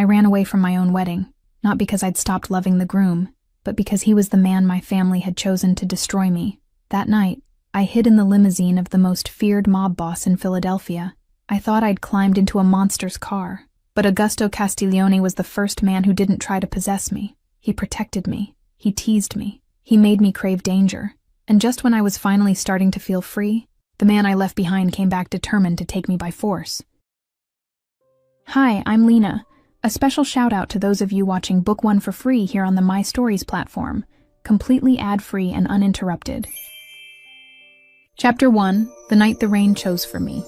I ran away from my own wedding, not because I'd stopped loving the groom, but because he was the man my family had chosen to destroy me. That night, I hid in the limousine of the most feared mob boss in Philadelphia. I thought I'd climbed into a monster's car, but Augusto Castiglione was the first man who didn't try to possess me. He protected me. He teased me. He made me crave danger. And just when I was finally starting to feel free, the man I left behind came back determined to take me by force. Hi, I'm Lena. A special shout out to those of you watching Book 1 for free here on the My Stories platform, completely ad-free and uninterrupted. Chapter 1, The Night the Rain Chose for Me.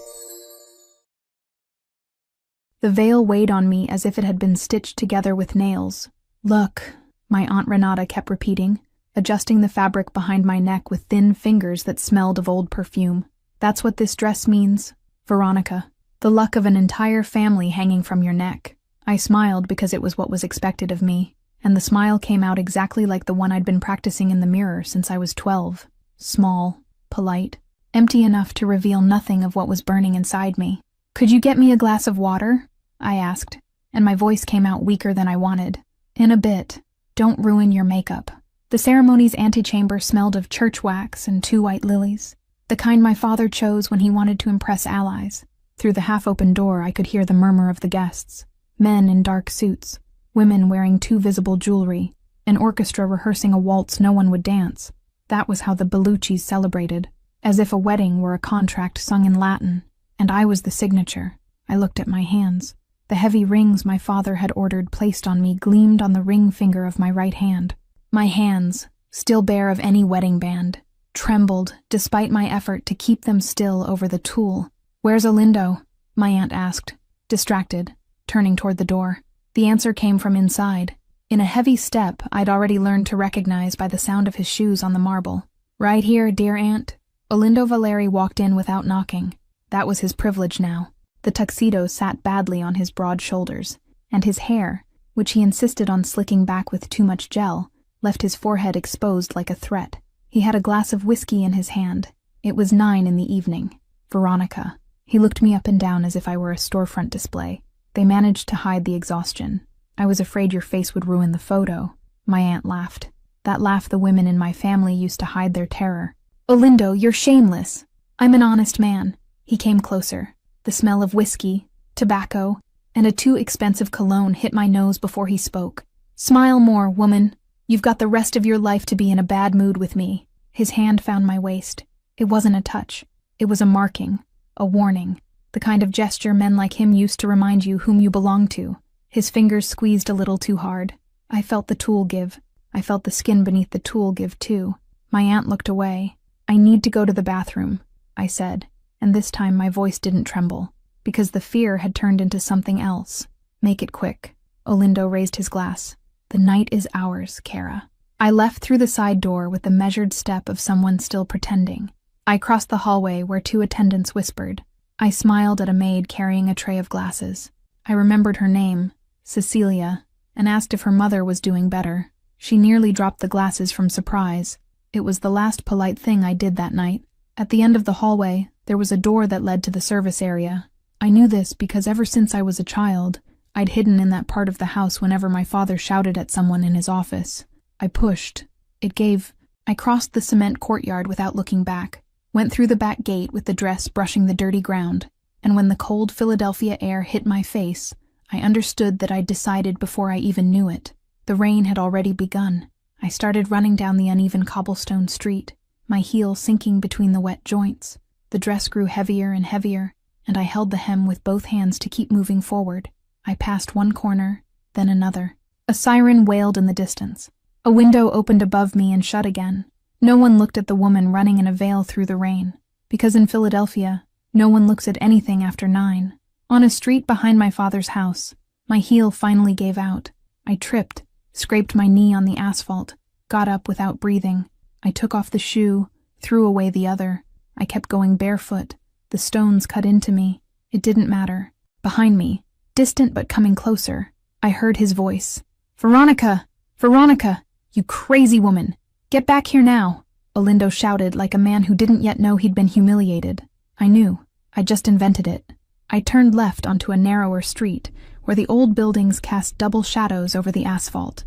The veil weighed on me as if it had been stitched together with nails. Look, my Aunt Renata kept repeating, adjusting the fabric behind my neck with thin fingers that smelled of old perfume. That's what this dress means, Veronica. The luck of an entire family hanging from your neck. I smiled because it was what was expected of me, and the smile came out exactly like the one I'd been practicing in the mirror since I was 12. Small, polite, empty enough to reveal nothing of what was burning inside me. "Could you get me a glass of water?" I asked, and my voice came out weaker than I wanted. "In a bit. Don't ruin your makeup." The ceremony's antechamber smelled of church wax and 2 white lilies, the kind my father chose when he wanted to impress allies. Through the half-open door I could hear the murmur of the guests. Men in dark suits, women wearing too visible jewelry, an orchestra rehearsing a waltz no one would dance. That was how the Belluccis celebrated, as if a wedding were a contract sung in Latin, and I was the signature. I looked at my hands. The heavy rings my father had ordered placed on me gleamed on the ring finger of my right hand. My hands, still bare of any wedding band, trembled despite my effort to keep them still over the tulle. "Where's Olindo?" my aunt asked, distracted, turning toward the door. The answer came from inside, in a heavy step I'd already learned to recognize by the sound of his shoes on the marble. "Right here, dear aunt." Olindo Valeri walked in without knocking. That was his privilege now. The tuxedo sat badly on his broad shoulders, and his hair, which he insisted on slicking back with too much gel, left his forehead exposed like a threat. He had a glass of whiskey in his hand. It was 9 in the evening. "Veronica." He looked me up and down as if I were a storefront display. "They managed to hide the exhaustion. I was afraid your face would ruin the photo." My aunt laughed. That laugh the women in my family used to hide their terror. "Olindo, you're shameless." "I'm an honest man." He came closer. The smell of whiskey, tobacco, and a too expensive cologne hit my nose before he spoke. "Smile more, woman. You've got the rest of your life to be in a bad mood with me." His hand found my waist. It wasn't a touch. It was a marking, a warning, the kind of gesture men like him used to remind you whom you belonged to. His fingers squeezed a little too hard. I felt the tool give. I felt the skin beneath the tool give too. My aunt looked away. "I need to go to the bathroom," I said, and this time my voice didn't tremble, because the fear had turned into something else. "Make it quick." Olindo raised his glass. "The night is ours, Cara." I left through the side door with the measured step of someone still pretending. I crossed the hallway where 2 attendants whispered. I smiled at a maid carrying a tray of glasses. I remembered her name, Cecilia, and asked if her mother was doing better. She nearly dropped the glasses from surprise. It was the last polite thing I did that night. At the end of the hallway, there was a door that led to the service area. I knew this because ever since I was a child, I'd hidden in that part of the house whenever my father shouted at someone in his office. I pushed. It gave. I crossed the cement courtyard without looking back, went through the back gate with the dress brushing the dirty ground, and when the cold Philadelphia air hit my face, I understood that I'd decided before I even knew it. The rain had already begun. I started running down the uneven cobblestone street, my heel sinking between the wet joints. The dress grew heavier and heavier, and I held the hem with both hands to keep moving forward. I passed one corner, then another. A siren wailed in the distance. A window opened above me and shut again. No one looked at the woman running in a veil through the rain, because in Philadelphia, no one looks at anything after 9. On a street behind my father's house, my heel finally gave out. I tripped, scraped my knee on the asphalt, got up without breathing. I took off the shoe, threw away the other. I kept going barefoot. The stones cut into me. It didn't matter. Behind me, distant but coming closer, I heard his voice. "Veronica! Veronica! You crazy woman! Get back here now!" Olindo shouted like a man who didn't yet know he'd been humiliated. I knew. I just invented it. I turned left onto a narrower street, where the old buildings cast double shadows over the asphalt.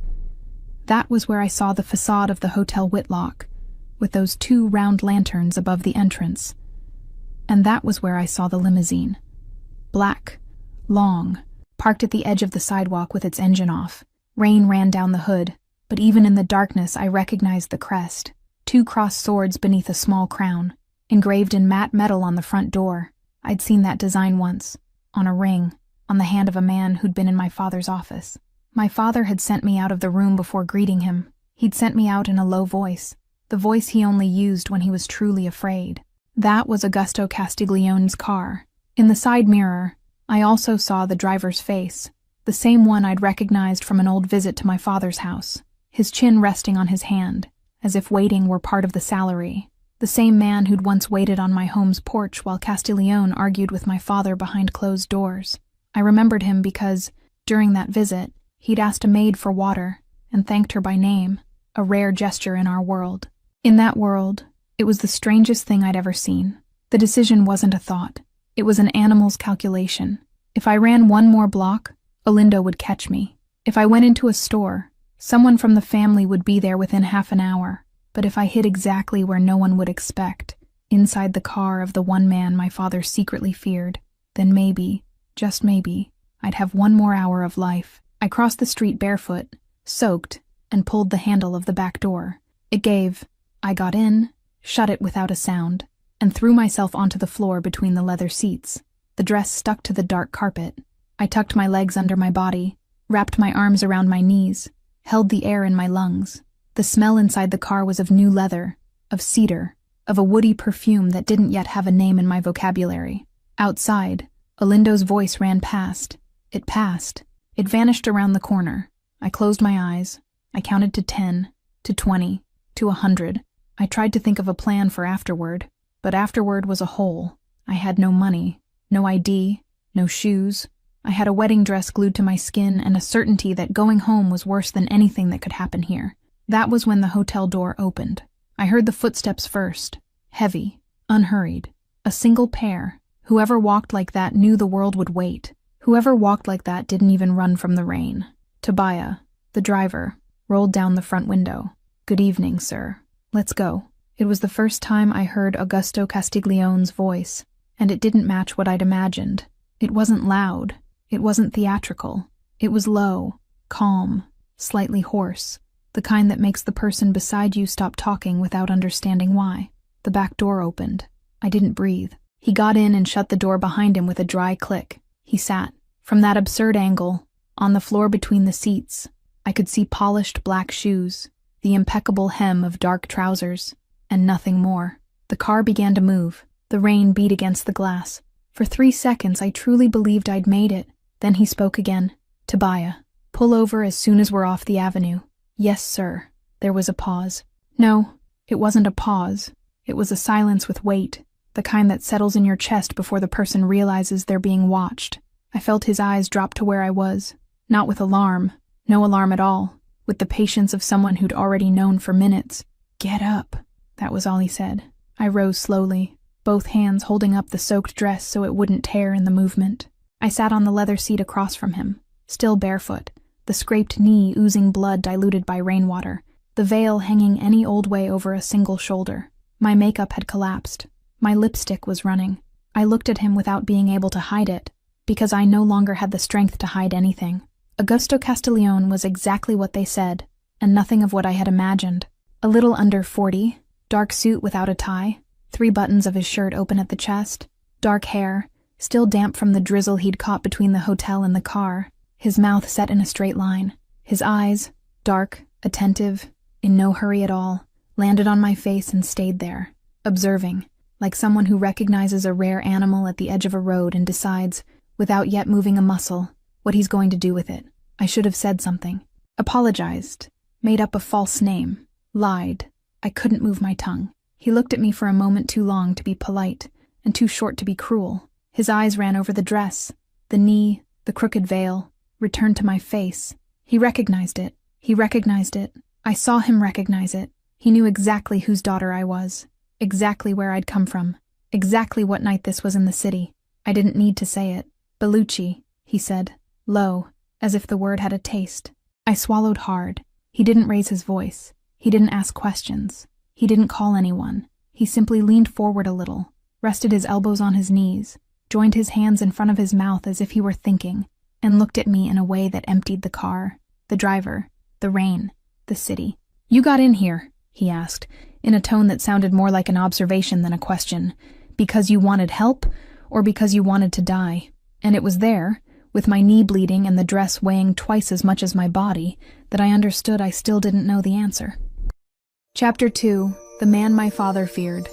That was where I saw the facade of the Hotel Whitlock, with those 2 round lanterns above the entrance. And that was where I saw the limousine. Black, long, parked at the edge of the sidewalk with its engine off. Rain ran down the hood, but even in the darkness I recognized the crest, 2 crossed swords beneath a small crown, engraved in matte metal on the front door. I'd seen that design once, on a ring, on the hand of a man who'd been in my father's office. My father had sent me out of the room before greeting him. He'd sent me out in a low voice, the voice he only used when he was truly afraid. That was Augusto Castiglione's car. In the side mirror, I also saw the driver's face, the same one I'd recognized from an old visit to my father's house, his chin resting on his hand, as if waiting were part of the salary. The same man who'd once waited on my home's porch while Castiglione argued with my father behind closed doors. I remembered him because, during that visit, he'd asked a maid for water and thanked her by name, a rare gesture in our world. In that world, it was the strangest thing I'd ever seen. The decision wasn't a thought. It was an animal's calculation. If I ran 1 more block, Olindo would catch me. If I went into a store, someone from the family would be there within half an hour. But if I hid exactly where no one would expect, inside the car of the one man my father secretly feared, then maybe, just maybe, I'd have 1 more hour of life. I crossed the street barefoot, soaked, and pulled the handle of the back door. It gave. I got in, shut it without a sound, and threw myself onto the floor between the leather seats. The dress stuck to the dark carpet. I tucked my legs under my body, wrapped my arms around my knees, held the air in my lungs. The smell inside the car was of new leather, of cedar, of a woody perfume that didn't yet have a name in my vocabulary. Outside, Olindo's voice ran past. It passed. It vanished around the corner. I closed my eyes. I counted to 10, to 20, to 100. I tried to think of a plan for afterward, but afterward was a hole. I had no money, no ID, no shoes. I had a wedding dress glued to my skin and a certainty that going home was worse than anything that could happen here. That was when the hotel door opened. I heard the footsteps first, heavy, unhurried. A single pair. Whoever walked like that knew the world would wait. Whoever walked like that didn't even run from the rain. Tobiah, the driver, rolled down the front window. "Good evening, sir. Let's go." It was the first time I heard Augusto Castiglione's voice, and it didn't match what I'd imagined. It wasn't loud. It wasn't theatrical. It was low, calm, slightly hoarse. The kind that makes the person beside you stop talking without understanding why. The back door opened. I didn't breathe. He got in and shut the door behind him with a dry click. He sat. From that absurd angle, on the floor between the seats, I could see polished black shoes, the impeccable hem of dark trousers, and nothing more. The car began to move. The rain beat against the glass. For 3 seconds I truly believed I'd made it. Then he spoke again. "Tobiah, pull over as soon as we're off the avenue." "Yes, sir." There was a pause. No, it wasn't a pause. It was a silence with weight, the kind that settles in your chest before the person realizes they're being watched. I felt his eyes drop to where I was, not with alarm, no alarm at all, with the patience of someone who'd already known for minutes. "Get up." That was all he said. I rose slowly, both hands holding up the soaked dress so it wouldn't tear in the movement. I sat on the leather seat across from him, still barefoot, the scraped knee oozing blood diluted by rainwater, the veil hanging any old way over a single shoulder. My makeup had collapsed. My lipstick was running. I looked at him without being able to hide it, because I no longer had the strength to hide anything. Augusto Castiglione was exactly what they said, and nothing of what I had imagined. A little under 40, dark suit without a tie, 3 buttons of his shirt open at the chest, dark hair, still damp from the drizzle he'd caught between the hotel and the car, his mouth set in a straight line. His eyes, dark, attentive, in no hurry at all, landed on my face and stayed there, observing, like someone who recognizes a rare animal at the edge of a road and decides, without yet moving a muscle, what he's going to do with it. I should have said something. Apologized. Made up a false name. Lied. I couldn't move my tongue. He looked at me for a moment too long to be polite, and too short to be cruel. His eyes ran over the dress, the knee, the crooked veil, returned to my face. He recognized it. He recognized it. I saw him recognize it. He knew exactly whose daughter I was, exactly where I'd come from, exactly what night this was in the city. I didn't need to say it. "Bellucci," he said. low, as if the word had a taste. I swallowed hard. He didn't raise his voice. He didn't ask questions. He didn't call anyone. He simply leaned forward a little, rested his elbows on his knees, joined his hands in front of his mouth as if he were thinking, and looked at me in a way that emptied the car, the driver, the rain, the city. "You got in here," he asked, in a tone that sounded more like an observation than a question, "because you wanted help, or because you wanted to die?" And it was there, with my knee bleeding and the dress weighing twice as much as my body, that I understood I still didn't know the answer. Chapter 2. The Man My Father Feared.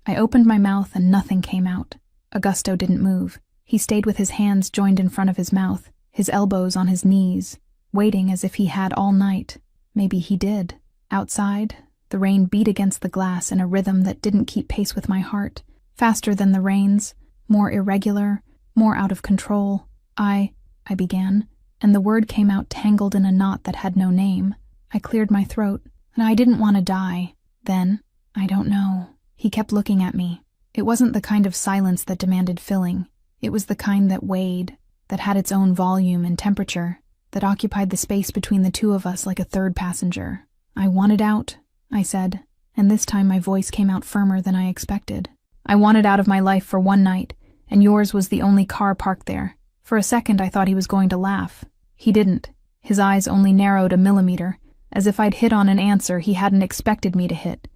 I opened my mouth and nothing came out. Augusto didn't move. He stayed with his hands joined in front of his mouth, his elbows on his knees, waiting as if he had all night. Maybe he did. Outside, the rain beat against the glass in a rhythm that didn't keep pace with my heart, faster than the rains, more irregular, more out of control. I began, and the word came out tangled in a knot that had no name. I cleared my throat, and I didn't want to die. Then, I don't know. He kept looking at me. It wasn't the kind of silence that demanded filling. It was the kind that weighed, that had its own volume and temperature, that occupied the space between the two of us like a third passenger. "I wanted out," I said, and this time my voice came out firmer than I expected. "I wanted out of my life for one night, and yours was the only car parked there." For a second I thought he was going to laugh. He didn't. His eyes only narrowed a millimeter, as if I'd hit on an answer he hadn't expected me to hit.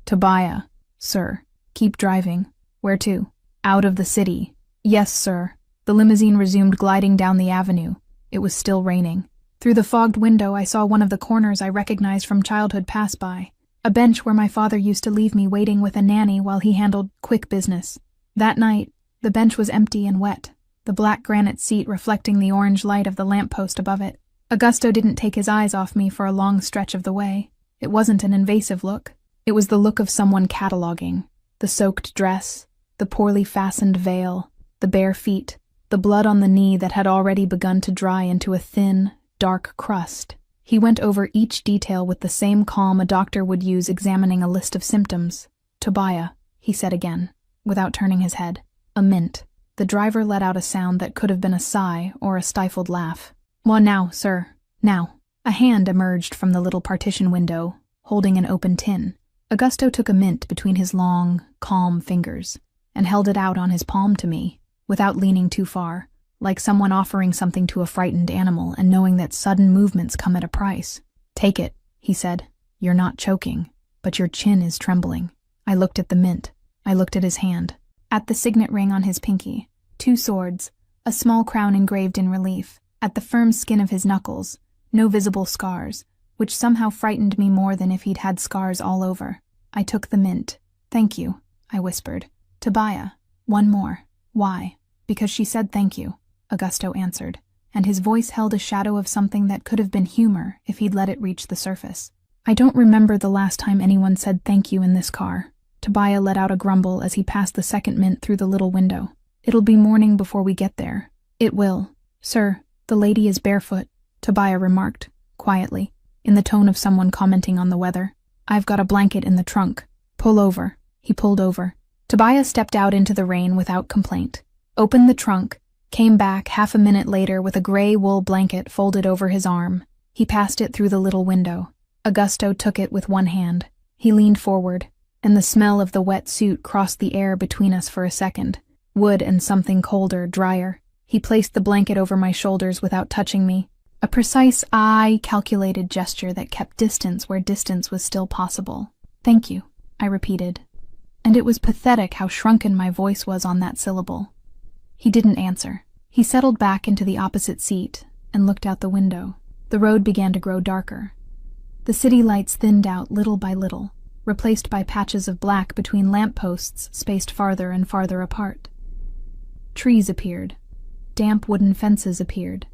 "Tobiah, sir. Keep driving." "Where to?" "Out of the city." "Yes, sir." The limousine resumed gliding down the avenue. It was still raining. Through the fogged window I saw one of the corners I recognized from childhood pass by, a bench where my father used to leave me waiting with a nanny while he handled quick business. That night, the bench was empty and wet, the black granite seat reflecting the orange light of the lamppost above it. Augusto didn't take his eyes off me for a long stretch of the way. It wasn't an invasive look. It was the look of someone cataloging. The soaked dress, the poorly fastened veil, the bare feet, the blood on the knee that had already begun to dry into a thin, dark crust. He went over each detail with the same calm a doctor would use examining a list of symptoms. "Tobiah," he said again, without turning his head. "A mint." The driver let out a sound that could have been a sigh or a stifled laugh. "Well, now, sir, now." A hand emerged from the little partition window, holding an open tin. Augusto took a mint between his long, calm fingers, and held it out on his palm to me, without leaning too far, like someone offering something to a frightened animal and knowing that sudden movements come at a price. "Take it," he said. "You're not choking, but your chin is trembling." I looked at the mint. I looked at his hand. At the signet ring on his pinky, 2 swords, a small crown engraved in relief. At the firm skin of his knuckles, no visible scars, which somehow frightened me more than if he'd had scars all over. I took the mint. "Thank you," I whispered. "Tobiah, one more." "Why?" "Because she said thank you," Augusto answered, and his voice held a shadow of something that could have been humor if he'd let it reach the surface. "I don't remember the last time anyone said thank you in this car." Tobiah let out a grumble as he passed the second mint through the little window. "It'll be morning before we get there." "It will." "Sir, the lady is barefoot," Tobiah remarked, quietly, in the tone of someone commenting on the weather. "I've got a blanket in the trunk. Pull over." He pulled over. Tobiah stepped out into the rain without complaint, opened the trunk, came back half a minute later with a gray wool blanket folded over his arm. He passed it through the little window. Augusto took it with one hand. He leaned forward, and the smell of the wet suit crossed the air between us for a second. Wood and something colder, drier. He placed the blanket over my shoulders without touching me. A precise, calculated gesture that kept distance where distance was still possible. "Thank you," I repeated. And it was pathetic how shrunken my voice was on that syllable. He didn't answer. He settled back into the opposite seat and looked out the window. The road began to grow darker. The city lights thinned out little by little, replaced by patches of black between lampposts spaced farther and farther apart. Trees appeared. Damp wooden fences appeared.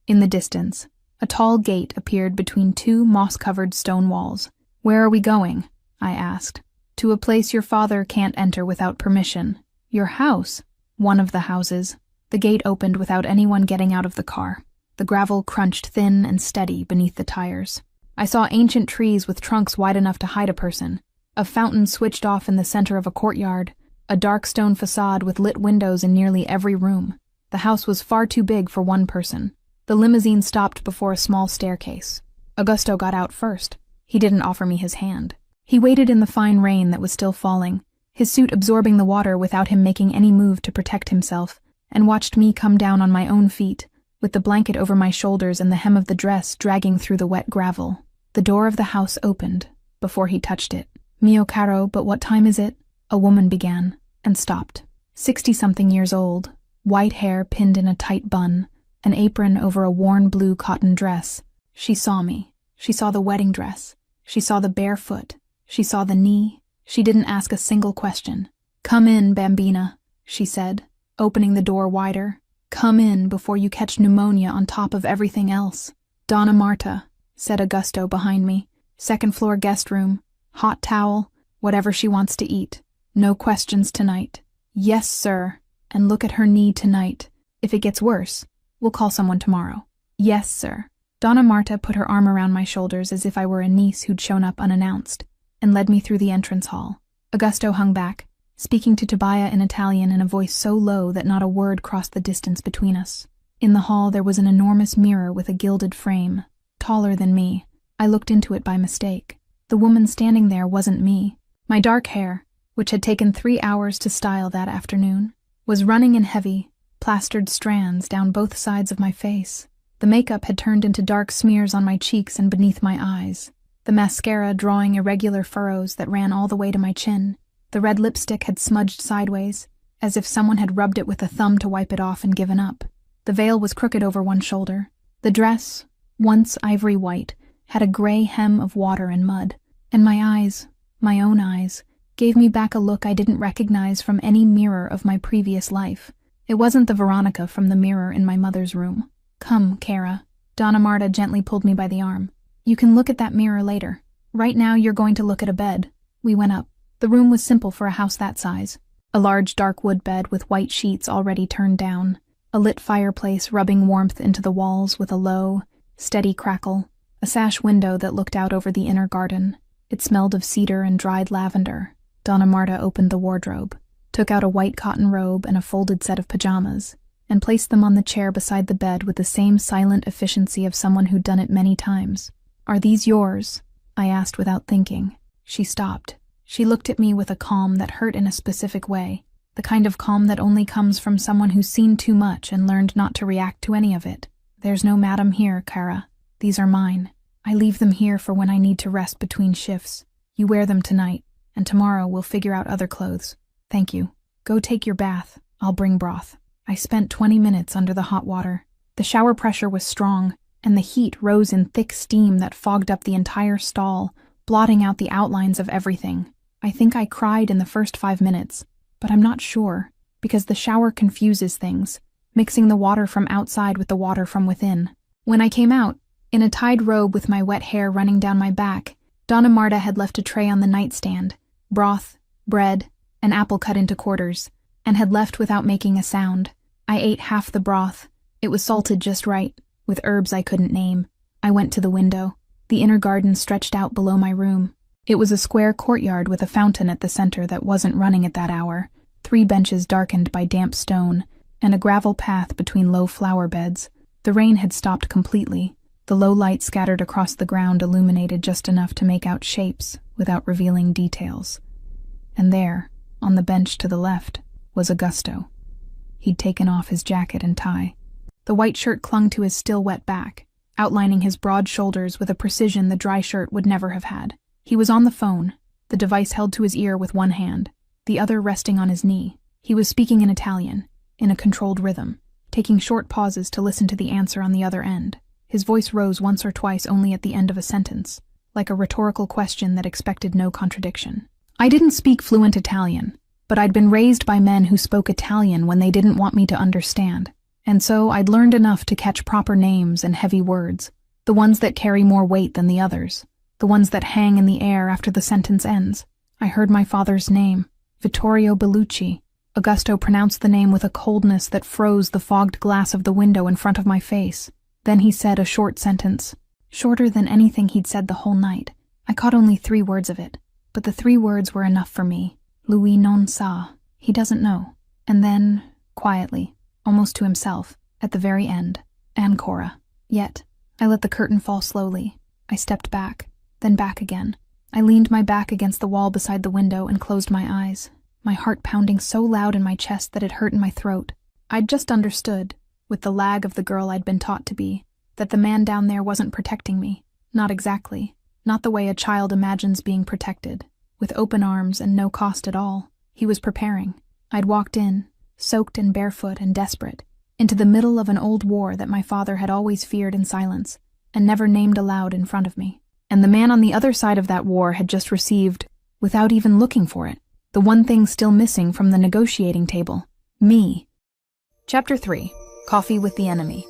In the distance, a tall gate appeared between 2 moss-covered stone walls. "Where are we going?" I asked. "To a place your father can't enter without permission." "Your house?" "One of the houses." The gate opened without anyone getting out of the car. The gravel crunched thin and steady beneath the tires. I saw ancient trees with trunks wide enough to hide a person, a fountain switched off in the center of a courtyard, a dark stone facade with lit windows in nearly every room. The house was far too big for one person. The limousine stopped before a small staircase. Augusto got out first. He didn't offer me his hand. He waited in the fine rain that was still falling, his suit absorbing the water without him making any move to protect himself, and watched me come down on my own feet, with the blanket over my shoulders and the hem of the dress dragging through the wet gravel. The door of the house opened, before he touched it. "Mio caro, but what time is it?" A woman began, and stopped. 60-something years old, white hair pinned in a tight bun, an apron over a worn blue cotton dress. She saw me. She saw the wedding dress. She saw the bare foot. She saw the knee. She didn't ask a single question. "Come in, bambina," she said, opening the door wider. "Come in before you catch pneumonia on top of everything else." "Donna Marta," said Augusto behind me. "Second floor guest room. Hot towel, whatever she wants to eat. No questions tonight." "Yes, sir. And look at her knee tonight. If it gets worse, we'll call someone tomorrow." "Yes, sir." Donna Marta put her arm around my shoulders as if I were a niece who'd shown up unannounced, and led me through the entrance hall. Augusto hung back, speaking to Tobiah in Italian in a voice so low that not a word crossed the distance between us. In the hall there was an enormous mirror with a gilded frame, taller than me. I looked into it by mistake. The woman standing there wasn't me. My dark hair, which had taken 3 hours to style that afternoon, was running in heavy, plastered strands down both sides of my face. The makeup had turned into dark smears on my cheeks and beneath my eyes, the mascara drawing irregular furrows that ran all the way to my chin. The red lipstick had smudged sideways, as if someone had rubbed it with a thumb to wipe it off and given up. The veil was crooked over one shoulder. The dress, once ivory white, had a gray hem of water and mud, and my eyes, my own eyes, gave me back a look I didn't recognize from any mirror of my previous life. It wasn't the Veronica from the mirror in my mother's room. "Come, Cara." Donna Marta gently pulled me by the arm. "You can look at that mirror later. Right now you're going to look at a bed." We went up. The room was simple for a house that size. A large dark wood bed with white sheets already turned down. A lit fireplace rubbing warmth into the walls with a low, steady crackle. A sash window that looked out over the inner garden. It smelled of cedar and dried lavender. Donna Marta opened the wardrobe, took out a white cotton robe and a folded set of pajamas, and placed them on the chair beside the bed with the same silent efficiency of someone who'd done it many times. "Are these yours?" I asked without thinking. She stopped. She looked at me with a calm that hurt in a specific way, the kind of calm that only comes from someone who's seen too much and learned not to react to any of it. "There's no madam here, Cara. These are mine. I leave them here for when I need to rest between shifts. You wear them tonight, and tomorrow we'll figure out other clothes. Thank you. Go take your bath. I'll bring broth." I spent 20 minutes under the hot water. The shower pressure was strong, and the heat rose in thick steam that fogged up the entire stall, blotting out the outlines of everything. I think I cried in the first 5 minutes, but I'm not sure, because the shower confuses things, mixing the water from outside with the water from within. When I came out, in a tied robe with my wet hair running down my back, Donna Marta had left a tray on the nightstand, broth, bread, an apple cut into quarters, and had left without making a sound. I ate half the broth. It was salted just right, with herbs I couldn't name. I went to the window. The inner garden stretched out below my room. It was a square courtyard with a fountain at the center that wasn't running at that hour, 3 benches darkened by damp stone, and a gravel path between low flower beds. The rain had stopped completely. The low light scattered across the ground illuminated just enough to make out shapes without revealing details. And there, on the bench to the left, was Augusto. He'd taken off his jacket and tie. The white shirt clung to his still wet back, outlining his broad shoulders with a precision the dry shirt would never have had. He was on the phone, the device held to his ear with one hand, the other resting on his knee. He was speaking in Italian, in a controlled rhythm, taking short pauses to listen to the answer on the other end. His voice rose once or twice only at the end of a sentence, like a rhetorical question that expected no contradiction. I didn't speak fluent Italian, but I'd been raised by men who spoke Italian when they didn't want me to understand, and so I'd learned enough to catch proper names and heavy words, the ones that carry more weight than the others, the ones that hang in the air after the sentence ends. I heard my father's name, Vittorio Bellucci. Augusto pronounced the name with a coldness that froze the fogged glass of the window in front of my face. Then he said a short sentence, shorter than anything he'd said the whole night. I caught only 3 words of it, but the 3 words were enough for me. "Lui non sa." He doesn't know. And then, quietly, almost to himself, at the very end, and Cora. Yet, I let the curtain fall slowly. I stepped back, then back again. I leaned my back against the wall beside the window and closed my eyes, my heart pounding so loud in my chest that it hurt in my throat. I'd just understood, with the lag of the girl I'd been taught to be, that the man down there wasn't protecting me. Not exactly. Not the way a child imagines being protected, with open arms and no cost at all. He was preparing. I'd walked in, soaked and barefoot and desperate, into the middle of an old war that my father had always feared in silence, and never named aloud in front of me. And the man on the other side of that war had just received, without even looking for it, the one thing still missing from the negotiating table: me. Chapter 3. Coffee with the Enemy.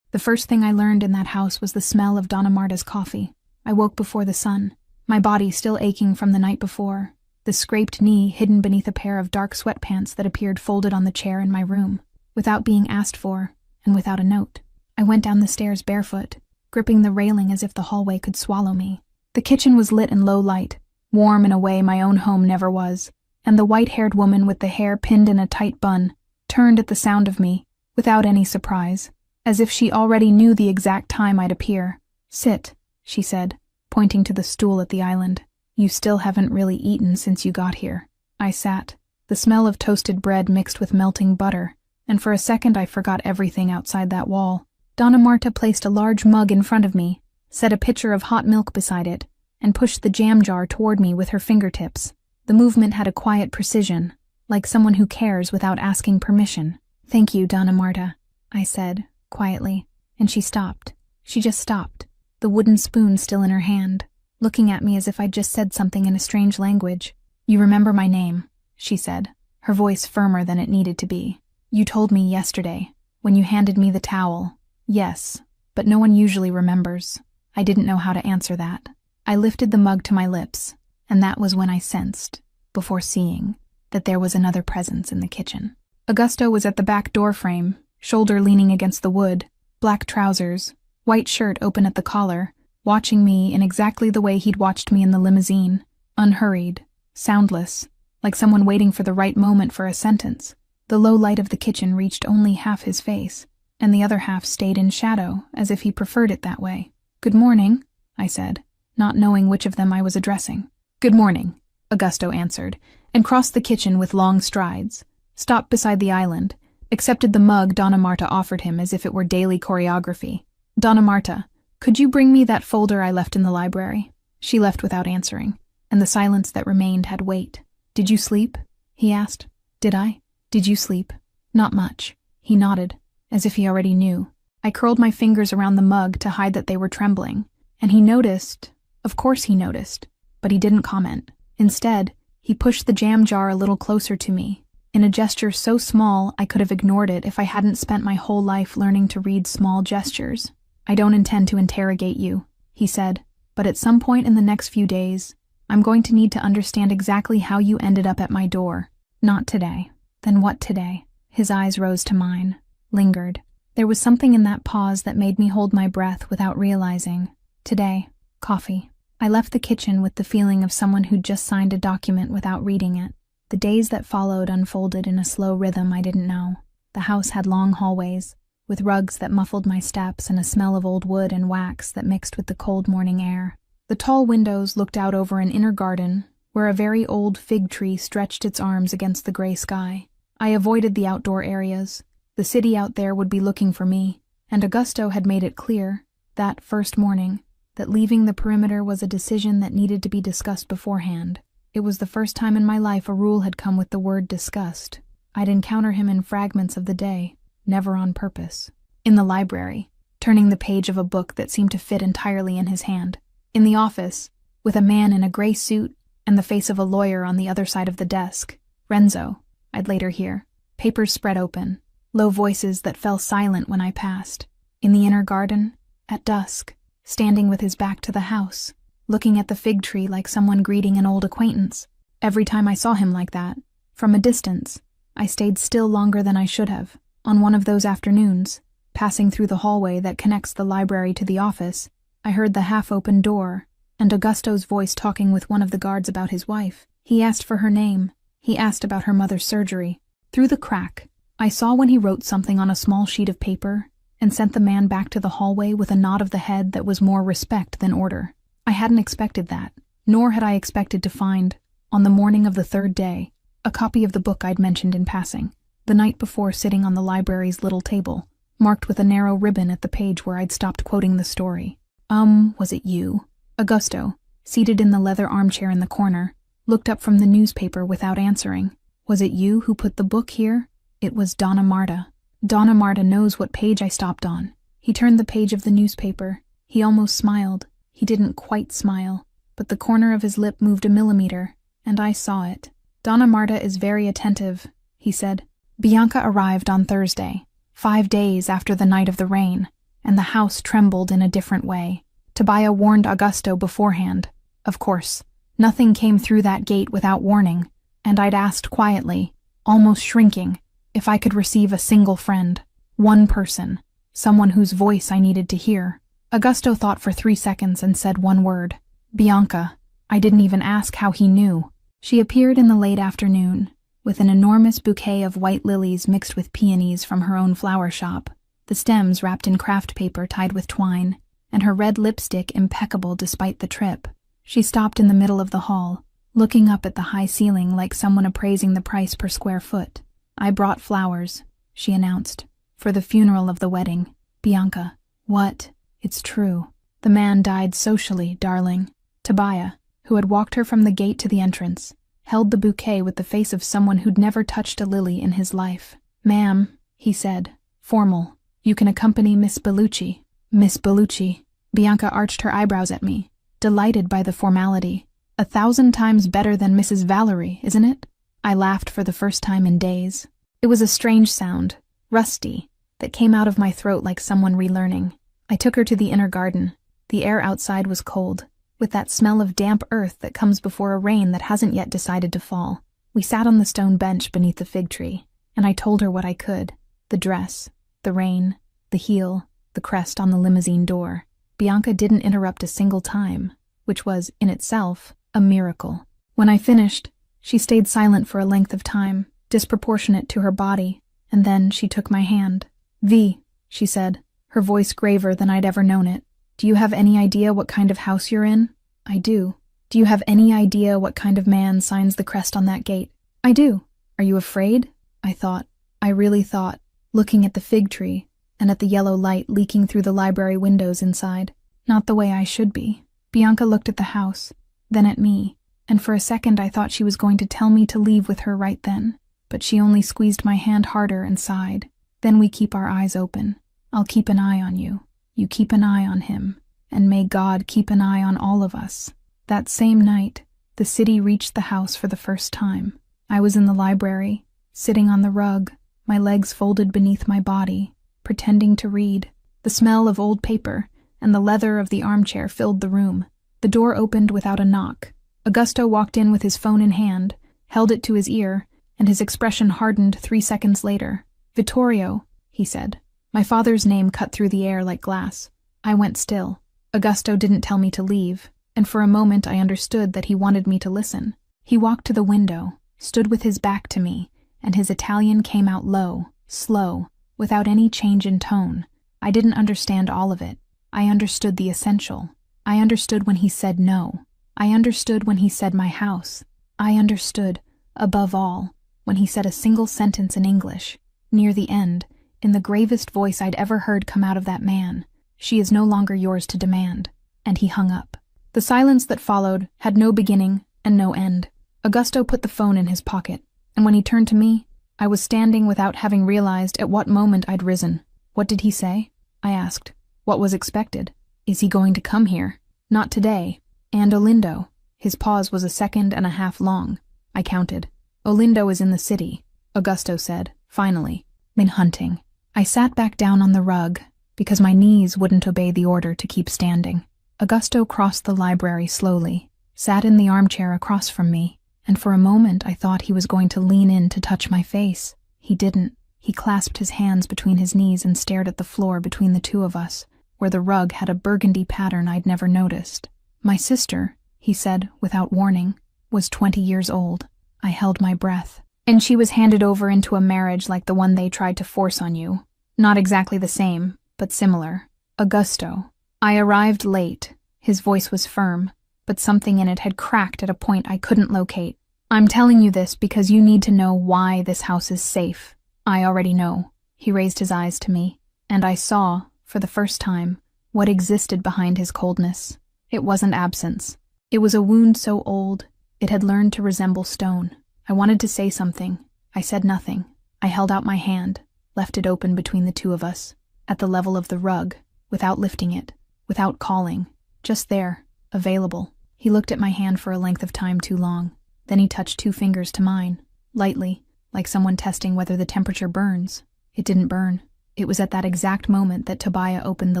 The first thing I learned in that house was the smell of Donna Marta's coffee. I woke before the sun, my body still aching from the night before, the scraped knee hidden beneath a pair of dark sweatpants that appeared folded on the chair in my room, without being asked for, and without a note. I went down the stairs barefoot, gripping the railing as if the hallway could swallow me. The kitchen was lit in low light, warm in a way my own home never was, and the white-haired woman with the hair pinned in a tight bun turned at the sound of me, without any surprise, as if she already knew the exact time I'd appear. "Sit," she said, pointing to the stool at the island. "You still haven't really eaten since you got here." I sat, the smell of toasted bread mixed with melting butter, and for a second I forgot everything outside that wall. Donna Marta placed a large mug in front of me, set a pitcher of hot milk beside it, and pushed the jam jar toward me with her fingertips. The movement had a quiet precision, like someone who cares without asking permission. "Thank you, Donna Marta," I said, quietly, and she stopped. She just stopped, the wooden spoon still in her hand, looking at me as if I'd just said something in a strange language. "You remember my name," she said, her voice firmer than it needed to be. "You told me yesterday, when you handed me the towel." "Yes, but no one usually remembers." I didn't know how to answer that. I lifted the mug to my lips, and that was when I sensed, before seeing, that there was another presence in the kitchen. Augusto was at the back door frame, shoulder leaning against the wood, black trousers, white shirt open at the collar, watching me in exactly the way he'd watched me in the limousine, unhurried, soundless, like someone waiting for the right moment for a sentence. The low light of the kitchen reached only half his face, and the other half stayed in shadow, as if he preferred it that way. "Good morning," I said, not knowing which of them I was addressing. "Good morning," Augusto answered, and crossed the kitchen with long strides, stopped beside the island, accepted the mug Donna Marta offered him as if it were daily choreography. "Donna Marta, could you bring me that folder I left in the library?" She left without answering, and the silence that remained had weight. "Did you sleep?" he asked. "Did I? Did you sleep?" "Not much." He nodded, as if he already knew. I curled my fingers around the mug to hide that they were trembling, and he noticed. Of course he noticed, but he didn't comment. Instead, he pushed the jam jar a little closer to me, in a gesture so small I could have ignored it if I hadn't spent my whole life learning to read small gestures. "I don't intend to interrogate you," he said, "but at some point in the next few days, I'm going to need to understand exactly how you ended up at my door." "Not today." "Then what today?" His eyes rose to mine, lingered. There was something in that pause that made me hold my breath without realizing. "Today, coffee." I left the kitchen with the feeling of someone who'd just signed a document without reading it. The days that followed unfolded in a slow rhythm I didn't know. The house had long hallways, with rugs that muffled my steps and a smell of old wood and wax that mixed with the cold morning air. The tall windows looked out over an inner garden, where a very old fig tree stretched its arms against the gray sky. I avoided the outdoor areas. The city out there would be looking for me, and Augusto had made it clear, that first morning, that leaving the perimeter was a decision that needed to be discussed beforehand. It was the first time in my life a rule had come with the word discussed. I'd encounter him in fragments of the day, never on purpose. In the library, turning the page of a book that seemed to fit entirely in his hand. In the office, with a man in a gray suit and the face of a lawyer on the other side of the desk. Renzo, I'd later hear. Papers spread open, low voices that fell silent when I passed. In the inner garden, at dusk, standing with his back to the house, looking at the fig tree like someone greeting an old acquaintance. Every time I saw him like that, from a distance, I stayed still longer than I should have. On one of those afternoons, passing through the hallway that connects the library to the office, I heard the half-open door, and Augusto's voice talking with one of the guards about his wife. He asked for her name. He asked about her mother's surgery. Through the crack, I saw when he wrote something on a small sheet of paper and sent the man back to the hallway with a nod of the head that was more respect than order. I hadn't expected that, nor had I expected to find, on the morning of the third day, a copy of the book I'd mentioned in passing, the night before sitting on the library's little table, marked with a narrow ribbon at the page where I'd stopped quoting the story. Was it you? Augusto, seated in the leather armchair in the corner, looked up from the newspaper without answering. Was it you who put the book here? It was Donna Marta. Donna Marta knows what page I stopped on. He turned the page of the newspaper. He almost smiled. He didn't quite smile, but the corner of his lip moved a millimeter, and I saw it. Donna Marta is very attentive, he said. Bianca arrived on Thursday, 5 days after the night of the rain, and the house trembled in a different way. Tobias warned Augusto beforehand. Of course, nothing came through that gate without warning, and I'd asked quietly, almost shrinking, if I could receive a single friend, one person, someone whose voice I needed to hear. Augusto thought for 3 seconds and said one word. Bianca. I didn't even ask how he knew. She appeared in the late afternoon, with an enormous bouquet of white lilies mixed with peonies from her own flower shop, the stems wrapped in craft paper tied with twine, and her red lipstick impeccable despite the trip. She stopped in the middle of the hall, looking up at the high ceiling like someone appraising the price per square foot. I brought flowers, she announced, for the funeral of the wedding. Bianca. What? It's true. The man died socially, darling. Tobias, who had walked her from the gate to the entrance, held the bouquet with the face of someone who'd never touched a lily in his life. Ma'am, he said, formal, you can accompany Miss Bellucci. Miss Bellucci. Bianca arched her eyebrows at me, delighted by the formality. 1,000 times better than Mrs. Valerie, isn't it? I laughed for the first time in days. It was a strange sound, rusty, that came out of my throat like someone relearning. I took her to the inner garden. The air outside was cold, with that smell of damp earth that comes before a rain that hasn't yet decided to fall. We sat on the stone bench beneath the fig tree, and I told her what I could. The dress, the rain, the heel, the crest on the limousine door. Bianca didn't interrupt a single time, which was, in itself, a miracle. When I finished, she stayed silent for a length of time, disproportionate to her body, and then she took my hand. V, she said, her voice graver than I'd ever known it. Do you have any idea what kind of house you're in? I do. Do you have any idea what kind of man signs the crest on that gate? I do. Are you afraid? I thought. I really thought, looking at the fig tree and at the yellow light leaking through the library windows inside. Not the way I should be. Bianca looked at the house, then at me, and for a second I thought she was going to tell me to leave with her right then, but she only squeezed my hand harder and sighed. Then we keep our eyes open. I'll keep an eye on you. You keep an eye on him, and may God keep an eye on all of us. That same night, the city reached the house for the first time. I was in the library, sitting on the rug, my legs folded beneath my body, pretending to read. The smell of old paper and the leather of the armchair filled the room. The door opened without a knock. Augusto walked in with his phone in hand, held it to his ear, and his expression hardened 3 seconds later. Vittorio, he said. My father's name cut through the air like glass. I went still. Augusto didn't tell me to leave, and for a moment I understood that he wanted me to listen. He walked to the window, stood with his back to me, and his Italian came out low, slow, without any change in tone. I didn't understand all of it. I understood the essential. I understood when he said no. I understood when he said my house. I understood, above all, when he said a single sentence in English, near the end, in the gravest voice I'd ever heard come out of that man. She is no longer yours to demand. And he hung up. The silence that followed had no beginning and no end. Augusto put the phone in his pocket, and when he turned to me, I was standing without having realized at what moment I'd risen. What did he say? I asked. What was expected? Is he going to come here? Not today. And Olindo. His pause was 1.5 seconds long. I counted. Olindo is in the city, Augusto said, finally. Been hunting. I sat back down on the rug, because my knees wouldn't obey the order to keep standing. Augusto crossed the library slowly, sat in the armchair across from me, and for a moment I thought he was going to lean in to touch my face. He didn't. He clasped his hands between his knees and stared at the floor between the two of us, where the rug had a burgundy pattern I'd never noticed. My sister, he said without warning, was 20 years old. I held my breath. And she was handed over into a marriage like the one they tried to force on you. Not exactly the same, but similar. Augusto. I arrived late. His voice was firm, but something in it had cracked at a point I couldn't locate. I'm telling you this because you need to know why this house is safe. I already know. He raised his eyes to me, and I saw, for the first time, what existed behind his coldness. It wasn't absence. It was a wound so old, it had learned to resemble stone. I wanted to say something. I said nothing. I held out my hand, left it open between the two of us, at the level of the rug, without lifting it, without calling, just there, available. He looked at my hand for a length of time too long. Then he touched 2 fingers to mine, lightly, like someone testing whether the temperature burns. It didn't burn. It was at that exact moment that Tobiah opened the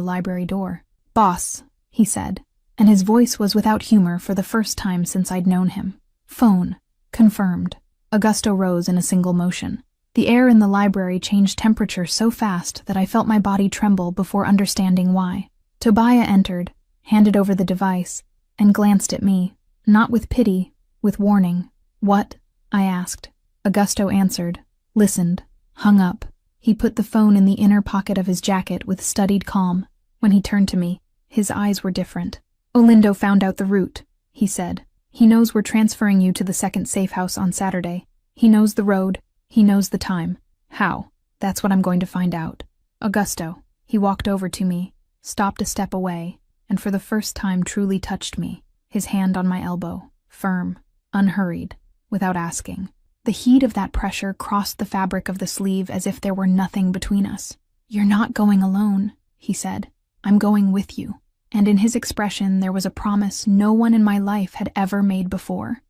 library door. "Boss," he said, and his voice was without humor for the first time since I'd known him. "Phone. Confirmed." Augusto rose in a single motion. The air in the library changed temperature so fast that I felt my body tremble before understanding why. Tobiah entered, handed over the device, and glanced at me, not with pity, with warning. "What?" I asked. Augusto answered, listened, hung up. He put the phone in the inner pocket of his jacket with studied calm. When he turned to me, his eyes were different. "Olindo found out the route," he said. "He knows we're transferring you to the second safe house on Saturday. He knows the road. He knows the time. How? That's what I'm going to find out." "Augusto." He walked over to me, stopped a step away, and for the first time truly touched me, his hand on my elbow, firm, unhurried, without asking. The heat of that pressure crossed the fabric of the sleeve as if there were nothing between us. "You're not going alone," he said. "I'm going with you." And in his expression there was a promise no one in my life had ever made before.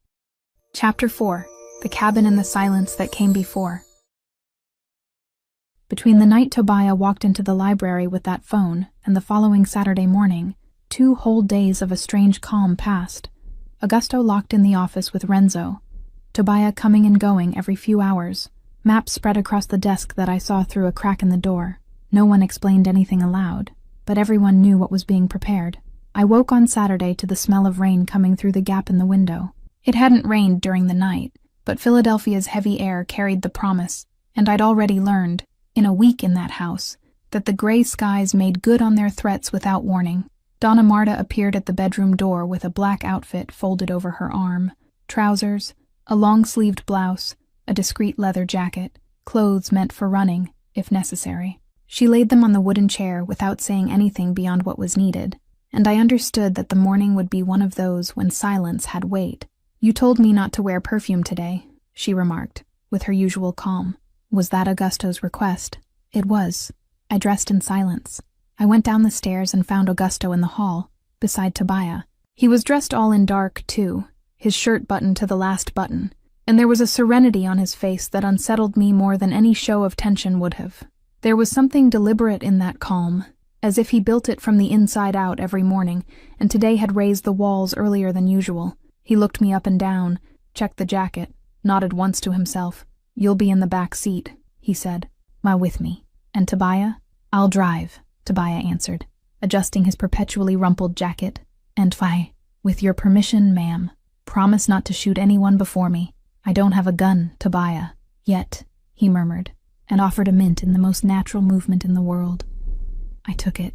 Chapter 4. The Cabin in the Silence That Came Before. Between the night Tobiah walked into the library with that phone and the following Saturday morning, 2 whole days of a strange calm passed. Augusto locked in the office with Renzo. Tobiah coming and going every few hours. Maps spread across the desk that I saw through a crack in the door. No one explained anything aloud, but everyone knew what was being prepared. I woke on Saturday to the smell of rain coming through the gap in the window. It hadn't rained during the night, but Philadelphia's heavy air carried the promise, and I'd already learned, in a week in that house, that the gray skies made good on their threats without warning. Donna Marta appeared at the bedroom door with a black outfit folded over her arm, trousers, a long-sleeved blouse, a discreet leather jacket, clothes meant for running, if necessary. She laid them on the wooden chair without saying anything beyond what was needed, and I understood that the morning would be one of those when silence had weight. "You told me not to wear perfume today," she remarked, with her usual calm. Was that Augusto's request? It was. I dressed in silence. I went down the stairs and found Augusto in the hall, beside Tobiah. He was dressed all in dark, too, his shirt buttoned to the last button, and there was a serenity on his face that unsettled me more than any show of tension would have. There was something deliberate in that calm, as if he built it from the inside out every morning, and today had raised the walls earlier than usual. He looked me up and down, checked the jacket, nodded once to himself. "You'll be in the back seat," he said. "Ma with me. And Tobiah?" "I'll drive," Tobiah answered, adjusting his perpetually rumpled jacket. "And with your permission, ma'am, promise not to shoot anyone before me. I don't have a gun, Tobiah, yet," he murmured, and offered a mint in the most natural movement in the world. I took it.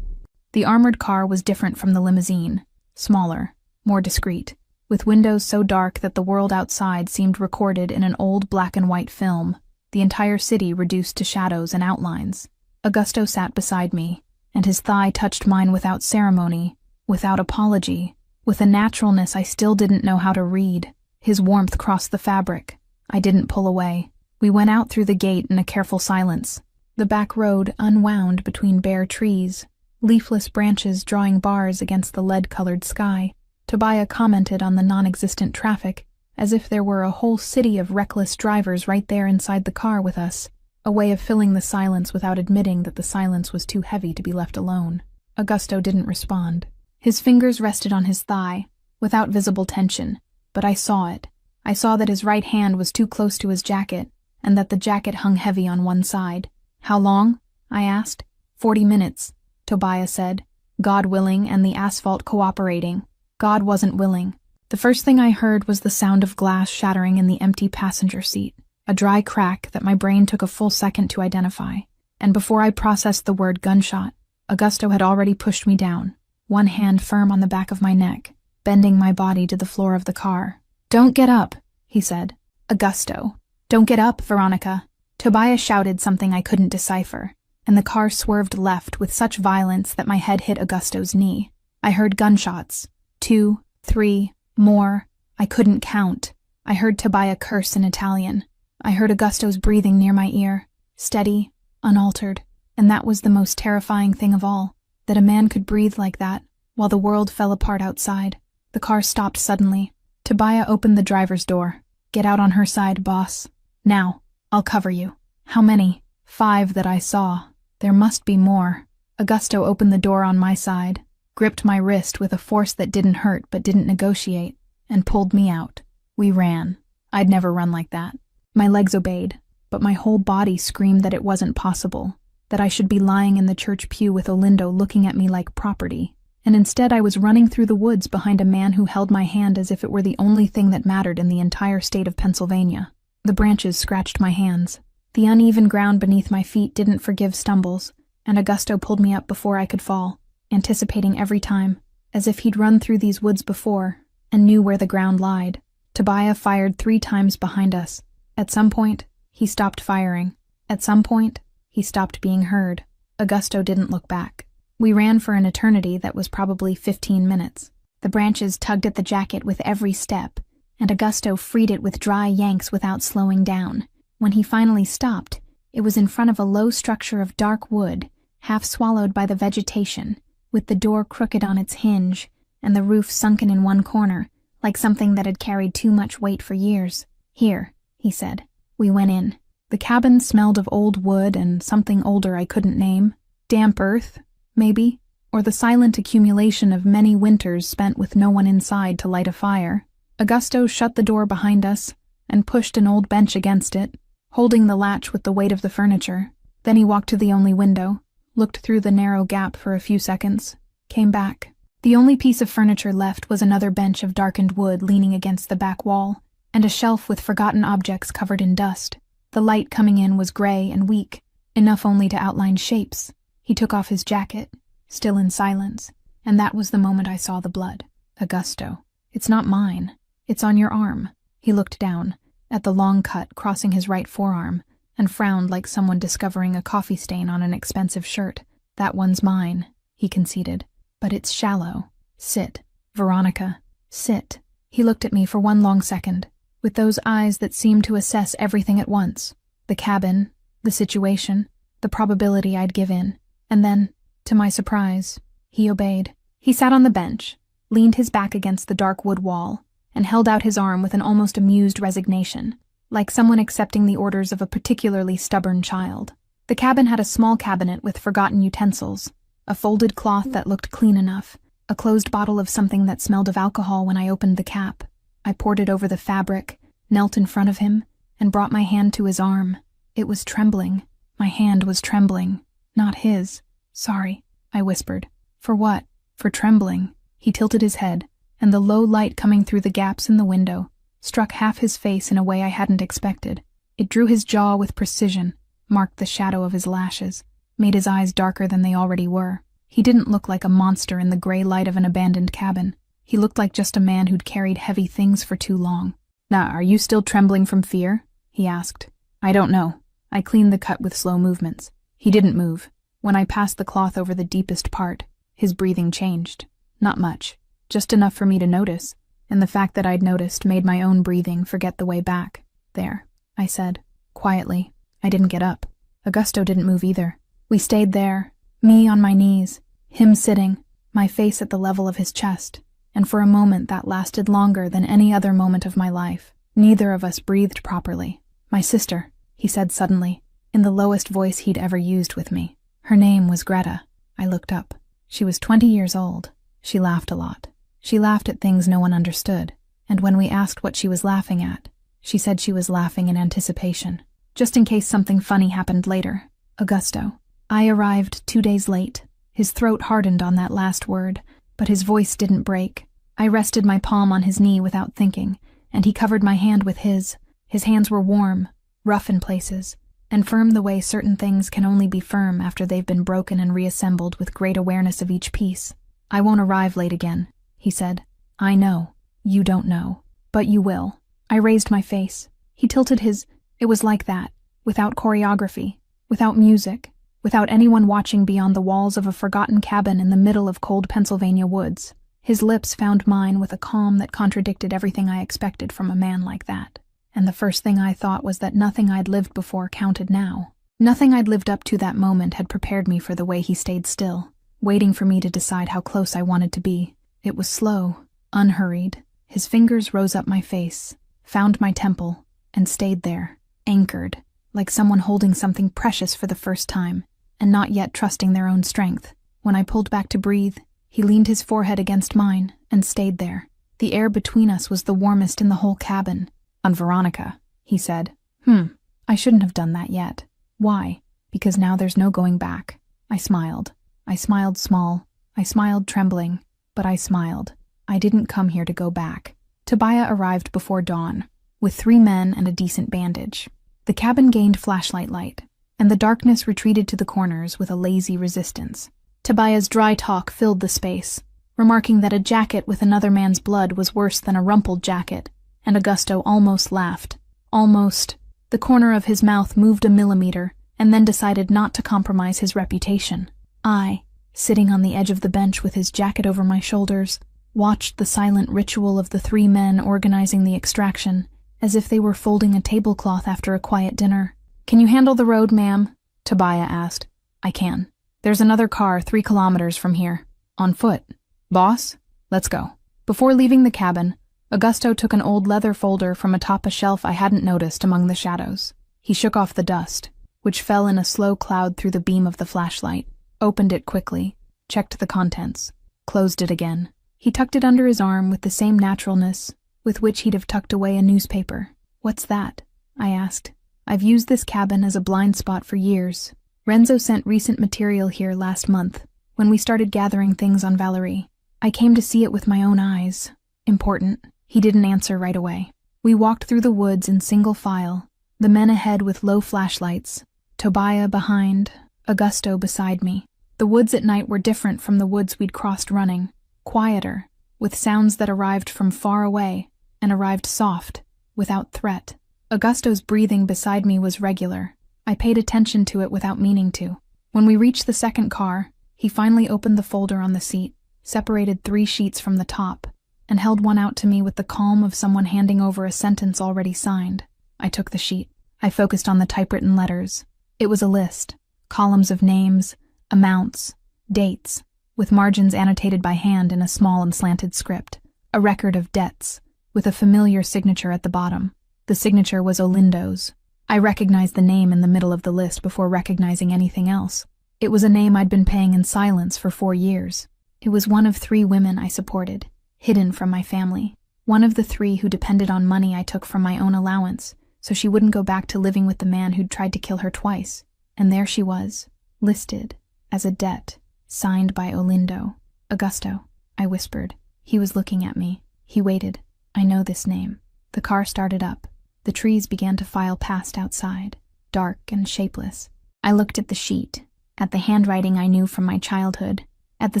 The armored car was different from the limousine, smaller, more discreet, with windows so dark that the world outside seemed recorded in an old black-and-white film, the entire city reduced to shadows and outlines. Augusto sat beside me, and his thigh touched mine without ceremony, without apology, with a naturalness I still didn't know how to read. His warmth crossed the fabric. I didn't pull away. We went out through the gate in a careful silence. The back road unwound between bare trees, leafless branches drawing bars against the lead-colored sky. Tobiah commented on the non-existent traffic, as if there were a whole city of reckless drivers right there inside the car with us, a way of filling the silence without admitting that the silence was too heavy to be left alone. Augusto didn't respond. His fingers rested on his thigh, without visible tension, but I saw it. I saw that his right hand was too close to his jacket, and that the jacket hung heavy on one side. "How long?" I asked. 40 minutes, Tobiah said. "God willing and the asphalt cooperating." God wasn't willing. The first thing I heard was the sound of glass shattering in the empty passenger seat, a dry crack that my brain took a full second to identify. And before I processed the word gunshot, Augusto had already pushed me down, one hand firm on the back of my neck, bending my body to the floor of the car. "Don't get up," he said. "Augusto. Don't get up, Veronica." Tobias shouted something I couldn't decipher, and the car swerved left with such violence that my head hit Augusto's knee. I heard gunshots. 2, 3, more. I couldn't count. I heard Tobias curse in Italian. I heard Augusto's breathing near my ear, steady, unaltered, and that was the most terrifying thing of all, that a man could breathe like that while the world fell apart outside. The car stopped suddenly. Tobias opened the driver's door. "Get out on her side, boss. Now, I'll cover you." How many? 5 that I saw. There must be more. Augusto opened the door on my side, gripped my wrist with a force that didn't hurt but didn't negotiate, and pulled me out. We ran. I'd never run like that. My legs obeyed, but my whole body screamed that it wasn't possible, that I should be lying in the church pew with Olindo looking at me like property, and instead I was running through the woods behind a man who held my hand as if it were the only thing that mattered in the entire state of Pennsylvania. The branches scratched my hands. The uneven ground beneath my feet didn't forgive stumbles, and Augusto pulled me up before I could fall, anticipating every time, as if he'd run through these woods before, and knew where the ground lied. Tobias fired 3 times behind us. At some point, he stopped firing. At some point, he stopped being heard. Augusto didn't look back. We ran for an eternity that was probably 15 minutes. The branches tugged at the jacket with every step, and Augusto freed it with dry yanks without slowing down. When he finally stopped, it was in front of a low structure of dark wood, half swallowed by the vegetation, with the door crooked on its hinge, and the roof sunken in one corner, like something that had carried too much weight for years. "Here," he said. We went in. The cabin smelled of old wood and something older I couldn't name. Damp earth, maybe, or the silent accumulation of many winters spent with no one inside to light a fire. Augusto shut the door behind us and pushed an old bench against it, holding the latch with the weight of the furniture. Then he walked to the only window, looked through the narrow gap for a few seconds, came back. The only piece of furniture left was another bench of darkened wood leaning against the back wall, and a shelf with forgotten objects covered in dust. The light coming in was gray and weak, enough only to outline shapes. He took off his jacket, still in silence, and that was the moment I saw the blood. "Augusto, it's not mine. It's on your arm." He looked down, at the long cut crossing his right forearm, and frowned like someone discovering a coffee stain on an expensive shirt. "That one's mine," he conceded. "But it's shallow. Sit, Veronica, sit." He looked at me for one long second, with those eyes that seemed to assess everything at once. The cabin, the situation, the probability I'd give in. And then, to my surprise, he obeyed. He sat on the bench, leaned his back against the dark wood wall, and held out his arm with an almost amused resignation, like someone accepting the orders of a particularly stubborn child. The cabin had a small cabinet with forgotten utensils, a folded cloth that looked clean enough, a closed bottle of something that smelled of alcohol when I opened the cap. I poured it over the fabric, knelt in front of him, and brought my hand to his arm. It was trembling. My hand was trembling, not his. "Sorry," I whispered. "For what?" "For trembling." He tilted his head, and the low light coming through the gaps in the window struck half his face in a way I hadn't expected. It drew his jaw with precision, marked the shadow of his lashes, made his eyes darker than they already were. He didn't look like a monster in the gray light of an abandoned cabin. He looked like just a man who'd carried heavy things for too long. "Now, are you still trembling from fear?" he asked. "I don't know." I cleaned the cut with slow movements. He didn't move. When I passed the cloth over the deepest part, his breathing changed. Not much, just enough for me to notice, and the fact that I'd noticed made my own breathing forget the way back. "There," I said, quietly. I didn't get up. Augusto didn't move either. We stayed there, me on my knees, him sitting, my face at the level of his chest, and for a moment that lasted longer than any other moment of my life. Neither of us breathed properly. "My sister," he said suddenly, in the lowest voice he'd ever used with me. Her name was Greta. I looked up. She was 20 years old. She laughed a lot. She laughed at things no one understood, and when we asked what she was laughing at, she said she was laughing in anticipation, just in case something funny happened later. Augusto. I arrived 2 days late. His throat hardened on that last word, but his voice didn't break. I rested my palm on his knee without thinking, and he covered my hand with his. His hands were warm, rough in places, and firm the way certain things can only be firm after they've been broken and reassembled with great awareness of each piece. "I won't arrive late again," he said. "I know. You don't know. But you will." I raised my face. He tilted his. It was like that, without choreography, without music, without anyone watching beyond the walls of a forgotten cabin in the middle of cold Pennsylvania woods. His lips found mine with a calm that contradicted everything I expected from a man like that. And the first thing I thought was that nothing I'd lived before counted now. Nothing I'd lived up to that moment had prepared me for the way he stayed still, waiting for me to decide how close I wanted to be. It was slow, unhurried. His fingers rose up my face, found my temple, and stayed there, anchored, like someone holding something precious for the first time, and not yet trusting their own strength. When I pulled back to breathe, he leaned his forehead against mine and stayed there. The air between us was the warmest in the whole cabin. "Veronica," he said. I shouldn't have done that yet. Why? Because now there's no going back. I smiled. I smiled small. I smiled trembling. But I smiled. I didn't come here to go back. Tobiah arrived before dawn, with 3 men and a decent bandage. The cabin gained flashlight light, and the darkness retreated to the corners with a lazy resistance. Tobiah's dry talk filled the space, remarking that a jacket with another man's blood was worse than a rumpled jacket, and Augusto almost laughed. Almost. The corner of his mouth moved a millimeter, and then decided not to compromise his reputation. I, sitting on the edge of the bench with his jacket over my shoulders, watched the silent ritual of the 3 men organizing the extraction, as if they were folding a tablecloth after a quiet dinner. "Can you handle the road, ma'am?" Tobiah asked. "I can. There's another car 3 kilometers from here. On foot. Boss, let's go." Before leaving the cabin, Augusto took an old leather folder from atop a shelf I hadn't noticed among the shadows. He shook off the dust, which fell in a slow cloud through the beam of the flashlight, opened it quickly, checked the contents, closed it again. He tucked it under his arm with the same naturalness with which he'd have tucked away a newspaper. "What's that?" I asked. "I've used this cabin as a blind spot for years. Renzo sent recent material here last month, when we started gathering things on Valerie. I came to see it with my own eyes. Important." He didn't answer right away. We walked through the woods in single file, the men ahead with low flashlights, Tobiah behind, Augusto beside me. The woods at night were different from the woods we'd crossed running, quieter, with sounds that arrived from far away, and arrived soft, without threat. Augusto's breathing beside me was regular. I paid attention to it without meaning to. When we reached the second car, he finally opened the folder on the seat, separated 3 sheets from the top, and held one out to me with the calm of someone handing over a sentence already signed. I took the sheet. I focused on the typewritten letters. It was a list, columns of names, amounts, dates, with margins annotated by hand in a small and slanted script, a record of debts, with a familiar signature at the bottom. The signature was Olindo's. I recognized the name in the middle of the list before recognizing anything else. It was a name I'd been paying in silence for 4 years. It was one of 3 women I supported, hidden from my family. One of the 3 who depended on money I took from my own allowance, so she wouldn't go back to living with the man who'd tried to kill her twice. And there she was, listed as a debt, signed by Olindo. "Augusto," I whispered. He was looking at me. He waited. "I know this name." The car started up. The trees began to file past outside, dark and shapeless. I looked at the sheet, at the handwriting I knew from my childhood, at the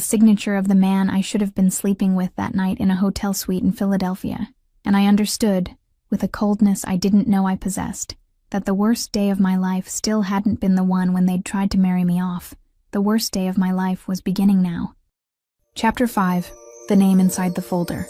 signature of the man I should have been sleeping with that night in a hotel suite in Philadelphia, and I understood, with a coldness I didn't know I possessed, that the worst day of my life still hadn't been the one when they'd tried to marry me off. The worst day of my life was beginning now. Chapter 5. The name inside the folder.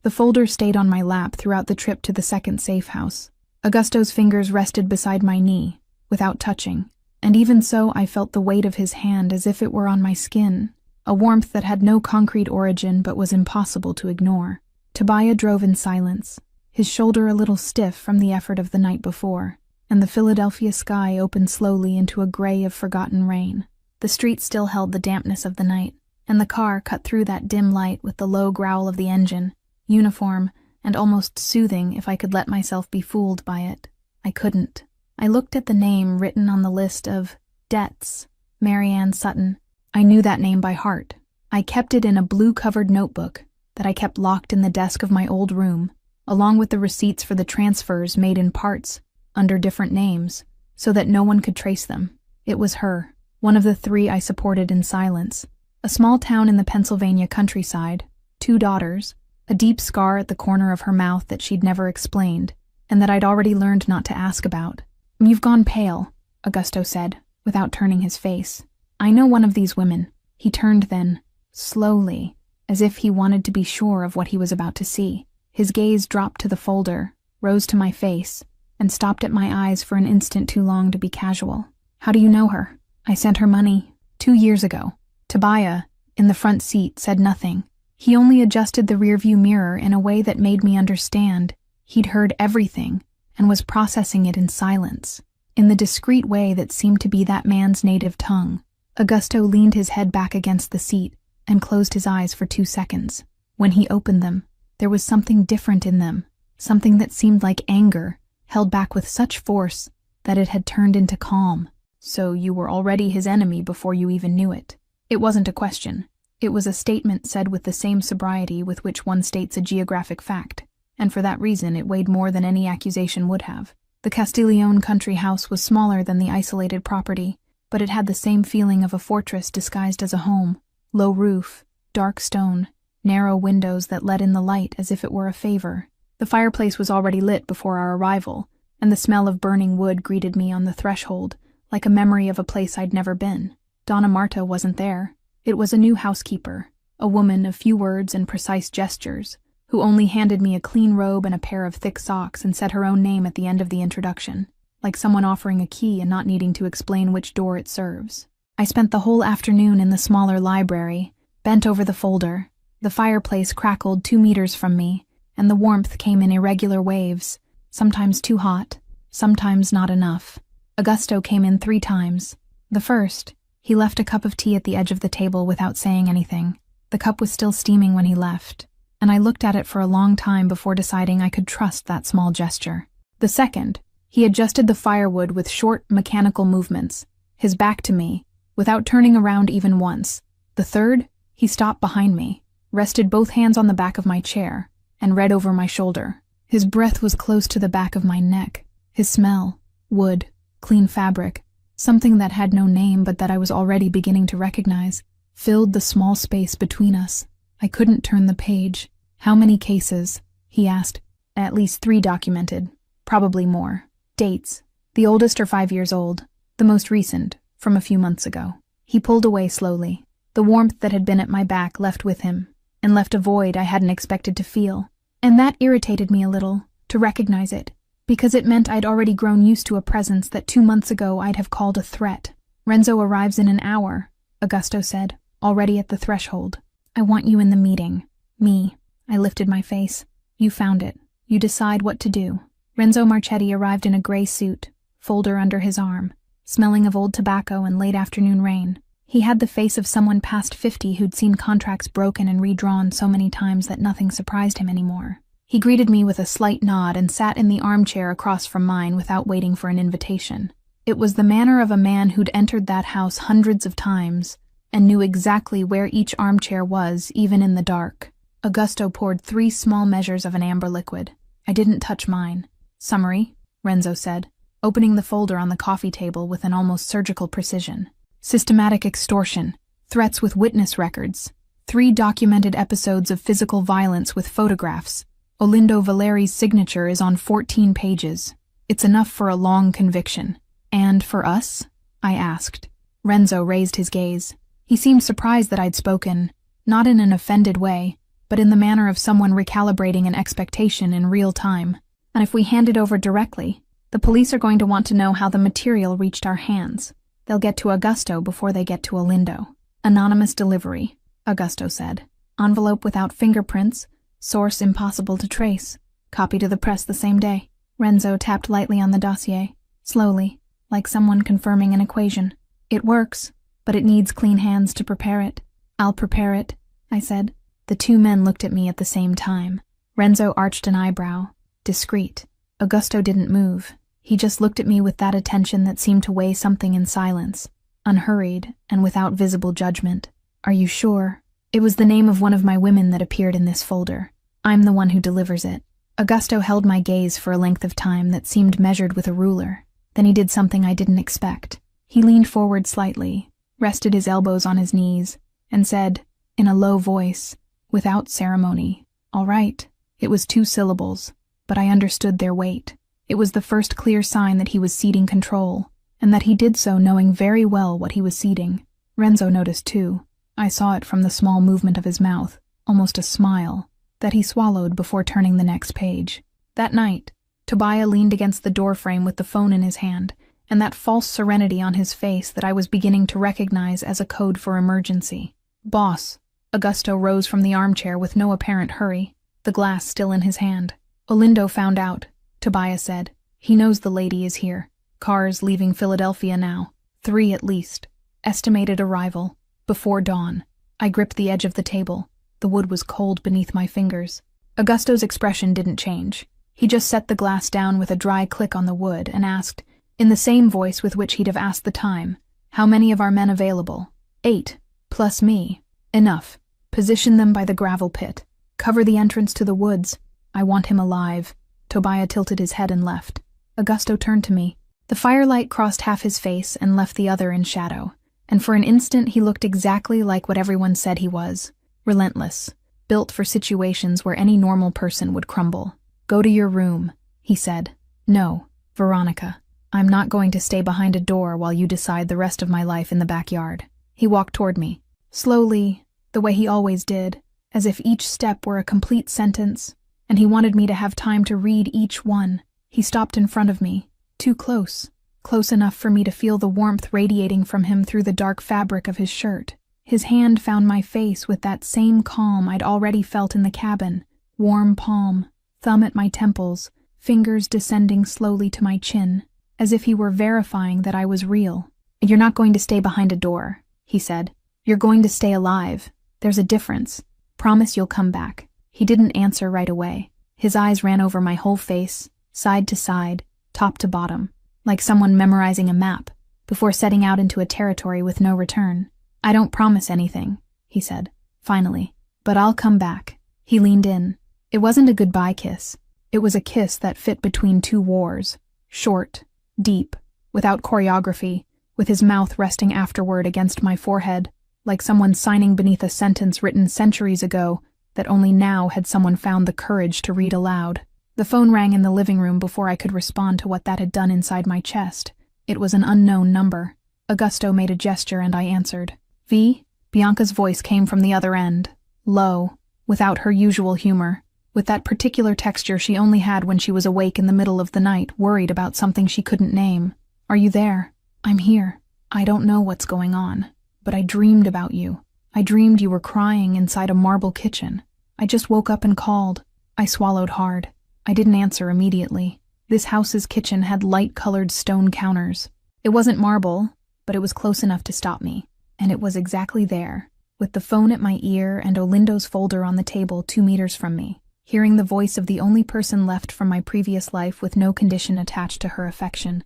The folder stayed on my lap throughout the trip to the second safe house. Augusto's fingers rested beside my knee, without touching, and even so I felt the weight of his hand as if it were on my skin, a warmth that had no concrete origin but was impossible to ignore. Tobiah drove in silence, his shoulder a little stiff from the effort of the night before, and the Philadelphia sky opened slowly into a gray of forgotten rain. The street still held the dampness of the night, and the car cut through that dim light with the low growl of the engine, uniform and almost soothing if I could let myself be fooled by it. I couldn't. I looked at the name written on the list of debts, Marianne Sutton. I knew that name by heart. I kept it in a blue-covered notebook that I kept locked in the desk of my old room, along with the receipts for the transfers made in parts, under different names, so that no one could trace them. It was her, one of the three I supported in silence. A small town in the Pennsylvania countryside, 2 daughters, a deep scar at the corner of her mouth that she'd never explained, and that I'd already learned not to ask about. "You've gone pale," Augusto said, without turning his face. "I know one of these women." He turned then, slowly, as if he wanted to be sure of what he was about to see. His gaze dropped to the folder, rose to my face, and stopped at my eyes for an instant too long to be casual. "How do you know her?" "I sent her money 2 years ago." Tobiah, in the front seat, said nothing. He only adjusted the rearview mirror in a way that made me understand he'd heard everything and was processing it in silence, in the discreet way that seemed to be that man's native tongue. Augusto leaned his head back against the seat and closed his eyes for 2 seconds. When he opened them, there was something different in them, something that seemed like anger, held back with such force that it had turned into calm. "So you were already his enemy before you even knew it." It wasn't a question. It was a statement said with the same sobriety with which one states a geographic fact, and for that reason it weighed more than any accusation would have. The Castiglione country house was smaller than the isolated property, but it had the same feeling of a fortress disguised as a home. Low roof, dark stone, narrow windows that let in the light as if it were a favor. The fireplace was already lit before our arrival, and the smell of burning wood greeted me on the threshold, like a memory of a place I'd never been. Donna Marta wasn't there. It was a new housekeeper, a woman of few words and precise gestures, who only handed me a clean robe and a pair of thick socks and said her own name at the end of the introduction, like someone offering a key and not needing to explain which door it serves. I spent the whole afternoon in the smaller library, bent over the folder. The fireplace crackled 2 meters from me, and the warmth came in irregular waves, sometimes too hot, sometimes not enough. Augusto came in 3 times. The first, he left a cup of tea at the edge of the table without saying anything. The cup was still steaming when he left, and I looked at it for a long time before deciding I could trust that small gesture. The second, he adjusted the firewood with short, mechanical movements, his back to me, without turning around even once. The third, he stopped behind me, rested both hands on the back of my chair, and read over my shoulder. His breath was close to the back of my neck. His smell, wood, clean fabric, something that had no name but that I was already beginning to recognize, filled the small space between us. I couldn't turn the page. "How many cases?" he asked. "At least 3 documented. Probably more. Dates. The oldest are 5 years old. The most recent, from a few months ago." He pulled away slowly. The warmth that had been at my back left with him, and left a void I hadn't expected to feel. And that irritated me a little, to recognize it, because it meant I'd already grown used to a presence that 2 months ago I'd have called a threat. "Renzo arrives in an hour," Augusto said, already at the threshold. "I want you in the meeting." "Me." I lifted my face. "You found it. You decide what to do." Renzo Marchetti arrived in a gray suit, folder under his arm, smelling of old tobacco and late afternoon rain. He had the face of someone past 50 who'd seen contracts broken and redrawn so many times that nothing surprised him anymore. He greeted me with a slight nod and sat in the armchair across from mine without waiting for an invitation. It was the manner of a man who'd entered that house hundreds of times and knew exactly where each armchair was, even in the dark. Augusto poured 3 small measures of an amber liquid. I didn't touch mine. "Summary," Renzo said, opening the folder on the coffee table with an almost surgical precision. "Systematic extortion, threats with witness records, 3 documented episodes of physical violence with photographs. Olindo Valeri's signature is on 14 pages. It's enough for a long conviction." "And for us?" I asked. Renzo raised his gaze. He seemed surprised that I'd spoken, not in an offended way, but in the manner of someone recalibrating an expectation in real time. "And if we hand it over directly, the police are going to want to know how the material reached our hands. They'll get to Augusto before they get to Olindo." "Anonymous delivery," Augusto said. "Envelope without fingerprints, source impossible to trace. Copy to the press the same day." Renzo tapped lightly on the dossier, slowly, like someone confirming an equation. "It works, but it needs clean hands to prepare it." "I'll prepare it," I said. The 2 men looked at me at the same time. Renzo arched an eyebrow, discreet. Augusto didn't move. He just looked at me with that attention that seemed to weigh something in silence, unhurried and without visible judgment. "Are you sure?" It was the name of one of my women that appeared in this folder. I'm the one who delivers it. Augusto held my gaze for a length of time that seemed measured with a ruler. Then he did something I didn't expect. He leaned forward slightly, rested his elbows on his knees, and said, in a low voice, without ceremony, "All right." It was 2 syllables, but I understood their weight. It was the first clear sign that he was ceding control, and that he did so knowing very well what he was ceding. Renzo noticed too. I saw it from the small movement of his mouth, almost a smile, that he swallowed before turning the next page. That night, Tobiah leaned against the doorframe with the phone in his hand, and that false serenity on his face that I was beginning to recognize as a code for emergency. "Boss." Augusto rose from the armchair with no apparent hurry, the glass still in his hand. "Olindo found out," Tobiah said. "He knows the lady is here. Cars leaving Philadelphia now. 3 at least. Estimated arrival. Before dawn." I gripped the edge of the table. The wood was cold beneath my fingers. Augusto's expression didn't change. He just set the glass down with a dry click on the wood and asked, in the same voice with which he'd have asked the time, "How many of our men available?" 8, plus me. "Enough. Position them by the gravel pit. Cover the entrance to the woods. I want him alive." Tobiah tilted his head and left. Augusto turned to me. The firelight crossed half his face and left the other in shadow, and for an instant he looked exactly like what everyone said he was. Relentless, built for situations where any normal person would crumble. "Go to your room," he said. "No, Veronica. I'm not going to stay behind a door while you decide the rest of my life in the backyard." He walked toward me, slowly, the way he always did, as if each step were a complete sentence, and he wanted me to have time to read each one. He stopped in front of me, too close, close enough for me to feel the warmth radiating from him through the dark fabric of his shirt. His hand found my face with that same calm I'd already felt in the cabin, warm palm, thumb at my temples, fingers descending slowly to my chin, as if he were verifying that I was real. "You're not going to stay behind a door," he said. "You're going to stay alive. There's a difference. Promise you'll come back." He didn't answer right away. His eyes ran over my whole face, side to side, top to bottom, like someone memorizing a map, before setting out into a territory with no return. "I don't promise anything," he said, finally, "but I'll come back." He leaned in. It wasn't a goodbye kiss. It was a kiss that fit between 2 wars. Short, deep, without choreography, with his mouth resting afterward against my forehead, like someone signing beneath a sentence written centuries ago that only now had someone found the courage to read aloud. The phone rang in the living room before I could respond to what that had done inside my chest. It was an unknown number. Augusto made a gesture and I answered. "V?" Bianca's voice came from the other end, low, without her usual humor, with that particular texture she only had when she was awake in the middle of the night, worried about something she couldn't name. "Are you there?" "I'm here. I don't know what's going on, but I dreamed about you. I dreamed you were crying inside a marble kitchen. I just woke up and called." I swallowed hard. I didn't answer immediately. This house's kitchen had light-colored stone counters. It wasn't marble, but it was close enough to stop me. And it was exactly there, with the phone at my ear and Olindo's folder on the table 2 meters from me, hearing the voice of the only person left from my previous life with no condition attached to her affection,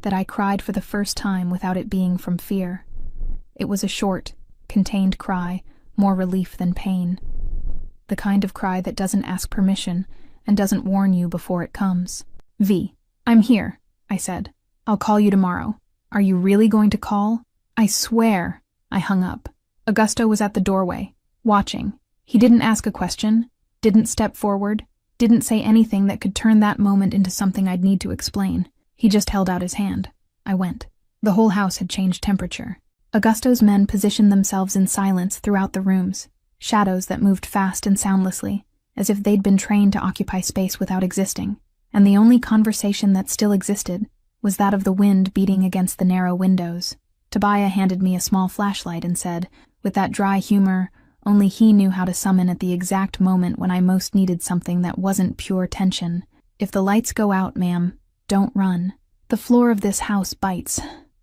that I cried for the first time without it being from fear. It was a short, contained cry, more relief than pain. The kind of cry that doesn't ask permission and doesn't warn you before it comes. "V, I'm here," I said. "I'll call you tomorrow." "Are you really going to call?" "I swear." I hung up. Augusto was at the doorway, watching. He didn't ask a question, didn't step forward, didn't say anything that could turn that moment into something I'd need to explain. He just held out his hand. I went. The whole house had changed temperature. Augusto's men positioned themselves in silence throughout the rooms, shadows that moved fast and soundlessly, as if they'd been trained to occupy space without existing. And the only conversation that still existed was that of the wind beating against the narrow windows. Tobiah handed me a small flashlight and said, with that dry humor only he knew how to summon at the exact moment when I most needed something that wasn't pure tension, "If the lights go out, ma'am, don't run. The floor of this house bites."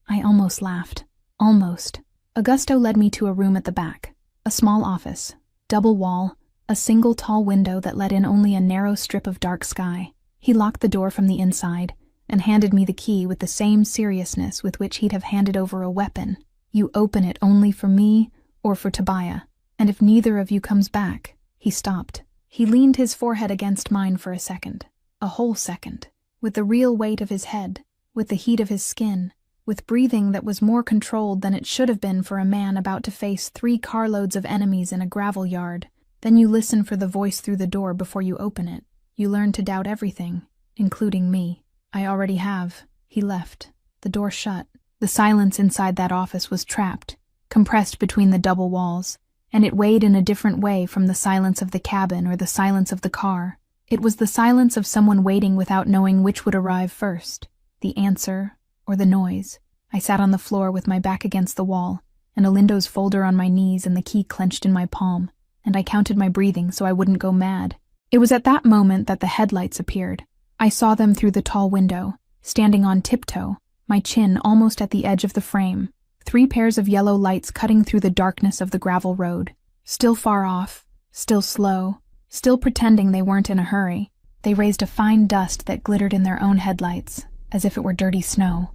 I almost laughed. Almost. Augusto led me to a room at the back, a small office, double wall, a single tall window that let in only a narrow strip of dark sky. He locked the door from the inside and handed me the key with the same seriousness with which he'd have handed over a weapon. "You open it only for me or for Tobiah." And if neither of you comes back, he stopped. He leaned his forehead against mine for a second, a whole second, with the real weight of his head, with the heat of his skin, with breathing that was more controlled than it should have been for a man about to face 3 carloads of enemies in a gravel yard. Then you listen for the voice through the door before you open it. You learn to doubt everything, including me. I already have. He left. The door shut. The silence inside that office was trapped, compressed between the double walls, and it weighed in a different way from the silence of the cabin or the silence of the car. It was the silence of someone waiting without knowing which would arrive first, the answer or the noise. I sat on the floor with my back against the wall, and Olindo's folder on my knees and the key clenched in my palm, and I counted my breathing so I wouldn't go mad. It was at that moment that the headlights appeared. I saw them through the tall window, standing on tiptoe, my chin almost at the edge of the frame, 3 pairs of yellow lights cutting through the darkness of the gravel road. Still far off, still slow, still pretending they weren't in a hurry. They raised a fine dust that glittered in their own headlights, as if it were dirty snow.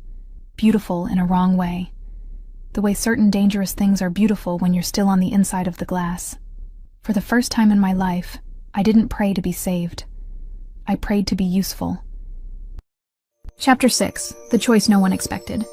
Beautiful in a wrong way. The way certain dangerous things are beautiful when you're still on the inside of the glass. For the first time in my life, I didn't pray to be saved. I prayed to be useful. Chapter 6. The Choice No One Expected.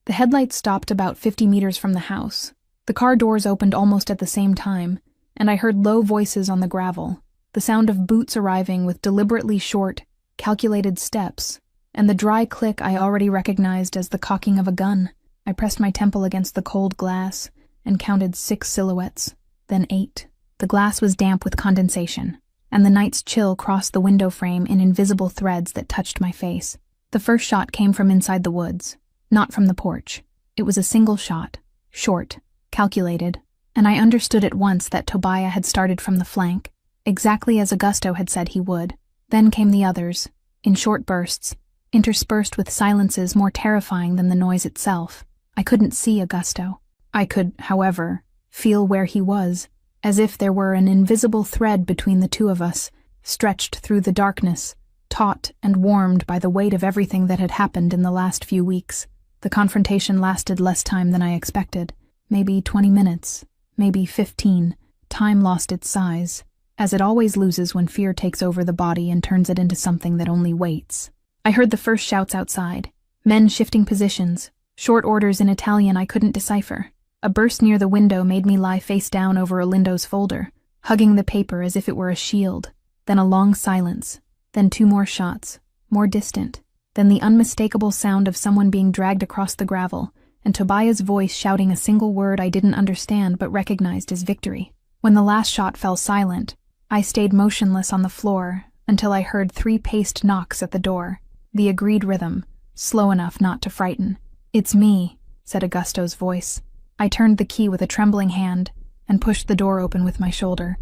The headlights stopped about 50 meters from the house. The car doors opened almost at the same time, and I heard low voices on the gravel, the sound of boots arriving with deliberately short, calculated steps, and the dry click I already recognized as the cocking of a gun. I pressed my temple against the cold glass and counted 6 silhouettes, then 8. The glass was damp with condensation, and the night's chill crossed the window frame in invisible threads that touched my face. The first shot came from inside the woods, not from the porch. It was a single shot, short, calculated, and I understood at once that Tobiah had started from the flank, exactly as Augusto had said he would. Then came the others, in short bursts, interspersed with silences more terrifying than the noise itself. I couldn't see Augusto. I could, however, feel where he was, as if there were an invisible thread between the two of us, stretched through the darkness, taut and warmed by the weight of everything that had happened in the last few weeks. The confrontation lasted less time than I expected. Maybe 20 minutes, maybe 15. Time lost its size, as it always loses when fear takes over the body and turns it into something that only waits. I heard the first shouts outside, men shifting positions, short orders in Italian I couldn't decipher. A burst near the window made me lie face down over Olindo's folder, hugging the paper as if it were a shield. Then a long silence, then 2 more shots, more distant, then the unmistakable sound of someone being dragged across the gravel, and Tobiah's voice shouting a single word I didn't understand but recognized as victory. When the last shot fell silent, I stayed motionless on the floor until I heard 3 paced knocks at the door, the agreed rhythm, slow enough not to frighten. "It's me," said Augusto's voice. I turned the key with a trembling hand and pushed the door open with my shoulder,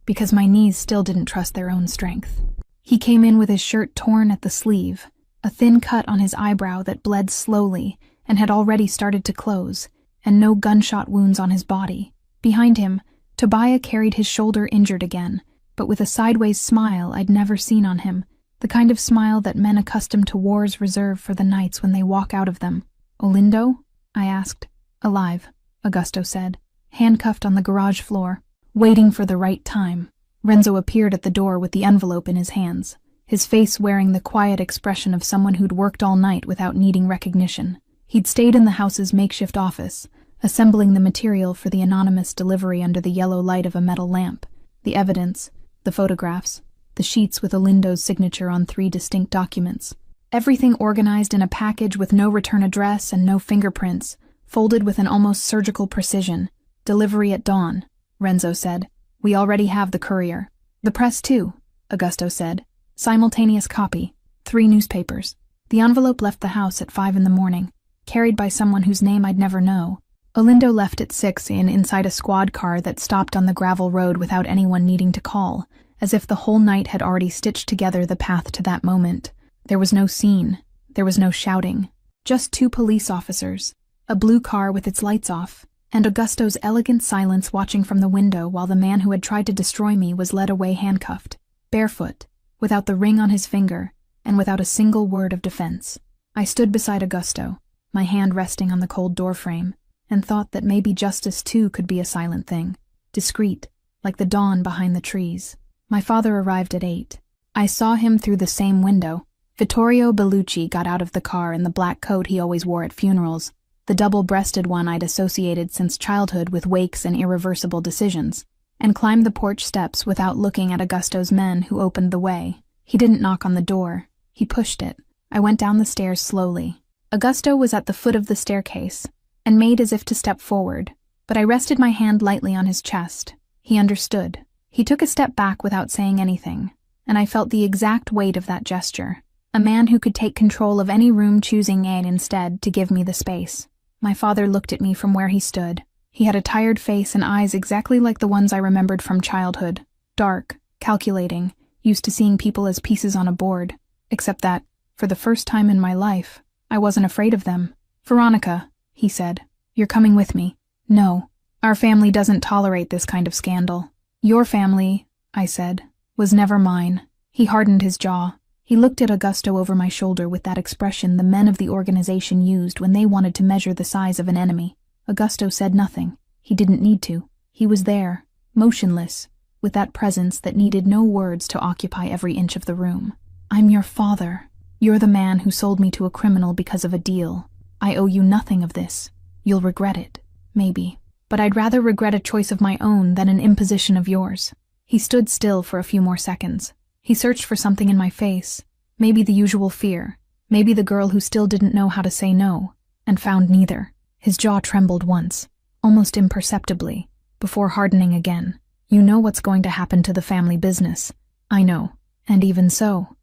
because my knees still didn't trust their own strength. He came in with his shirt torn at the sleeve, a thin cut on his eyebrow that bled slowly and had already started to close, and no gunshot wounds on his body. Behind him, Tobiah carried his shoulder injured again, but with a sideways smile I'd never seen on him, the kind of smile that men accustomed to wars reserve for the nights when they walk out of them. "Olindo?" I asked. "Alive," Augusto said, handcuffed on the garage floor, waiting for the right time. Renzo appeared at the door with the envelope in his hands, his face wearing the quiet expression of someone who'd worked all night without needing recognition. He'd stayed in the house's makeshift office, assembling the material for the anonymous delivery under the yellow light of a metal lamp, the evidence, the photographs, the sheets with Olindo's signature on 3 distinct documents. Everything organized in a package with no return address and no fingerprints, folded with an almost surgical precision. "Delivery at dawn," Renzo said. "We already have the courier." "The press too," Augusto said. "Simultaneous copy. 3 newspapers." The envelope left the house at 5 in the morning, carried by someone whose name I'd never know. Olindo left at 6 inside a squad car that stopped on the gravel road without anyone needing to call, as if the whole night had already stitched together the path to that moment. There was no scene. There was no shouting. Just 2 police officers, a blue car with its lights off, and Augusto's elegant silence watching from the window while the man who had tried to destroy me was led away handcuffed, barefoot, without the ring on his finger, and without a single word of defense. I stood beside Augusto, my hand resting on the cold doorframe. and thought that maybe justice too could be a silent thing, discreet, like the dawn behind the trees. My father arrived at 8. I saw him through the same window. Vittorio Bellucci got out of the car in the black coat he always wore at funerals, the double-breasted one I'd associated since childhood with wakes and irreversible decisions, and climbed the porch steps without looking at Augusto's men who opened the way. He didn't knock on the door. He pushed it. I went down the stairs slowly. Augusto was at the foot of the staircase, and made as if to step forward, but I rested my hand lightly on his chest. He understood. He took a step back without saying anything, and I felt the exact weight of that gesture. A man who could take control of any room, choosing Anne instead to give me the space. My father looked at me from where he stood. He had a tired face and eyes exactly like the ones I remembered from childhood. Dark, calculating, used to seeing people as pieces on a board. Except that, for the first time in my life, I wasn't afraid of them. "Veronica," he said, "you're coming with me." "No. Our family doesn't tolerate this kind of scandal." "Your family," I said, "was never mine." He hardened his jaw. He looked at Augusto over my shoulder with that expression the men of the organization used when they wanted to measure the size of an enemy. Augusto said nothing. He didn't need to. He was there, motionless, with that presence that needed no words to occupy every inch of the room. "I'm your father. You're the man who sold me to a criminal because of a deal. I owe you nothing of this. You'll regret it, maybe. But I'd rather regret a choice of my own than an imposition of yours." He stood still for a few more seconds. He searched for something in my face, maybe the usual fear, maybe the girl who still didn't know how to say no, and found neither. His jaw trembled once, almost imperceptibly, before hardening again. "You know what's going to happen to the family business." "I know. And even so,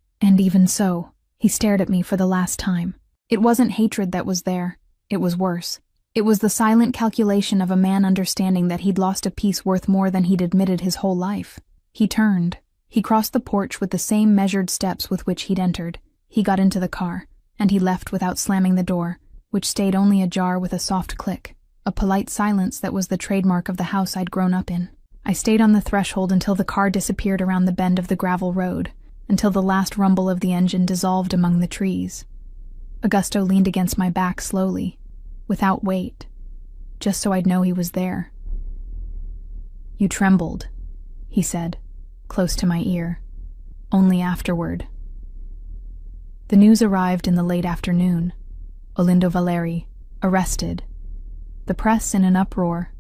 he stared at me for the last time. It wasn't hatred that was there. It was worse. It was the silent calculation of a man understanding that he'd lost a piece worth more than he'd admitted his whole life. He turned. He crossed the porch with the same measured steps with which he'd entered. He got into the car, and he left without slamming the door, which stayed only ajar with a soft click, a polite silence that was the trademark of the house I'd grown up in. I stayed on the threshold until the car disappeared around the bend of the gravel road, until the last rumble of the engine dissolved among the trees. Augusto leaned against my back slowly, without weight, just so I'd know he was there. "You trembled," he said, close to my ear. "Only afterward." The news arrived in the late afternoon. Olindo Valeri, arrested. The press in an uproar.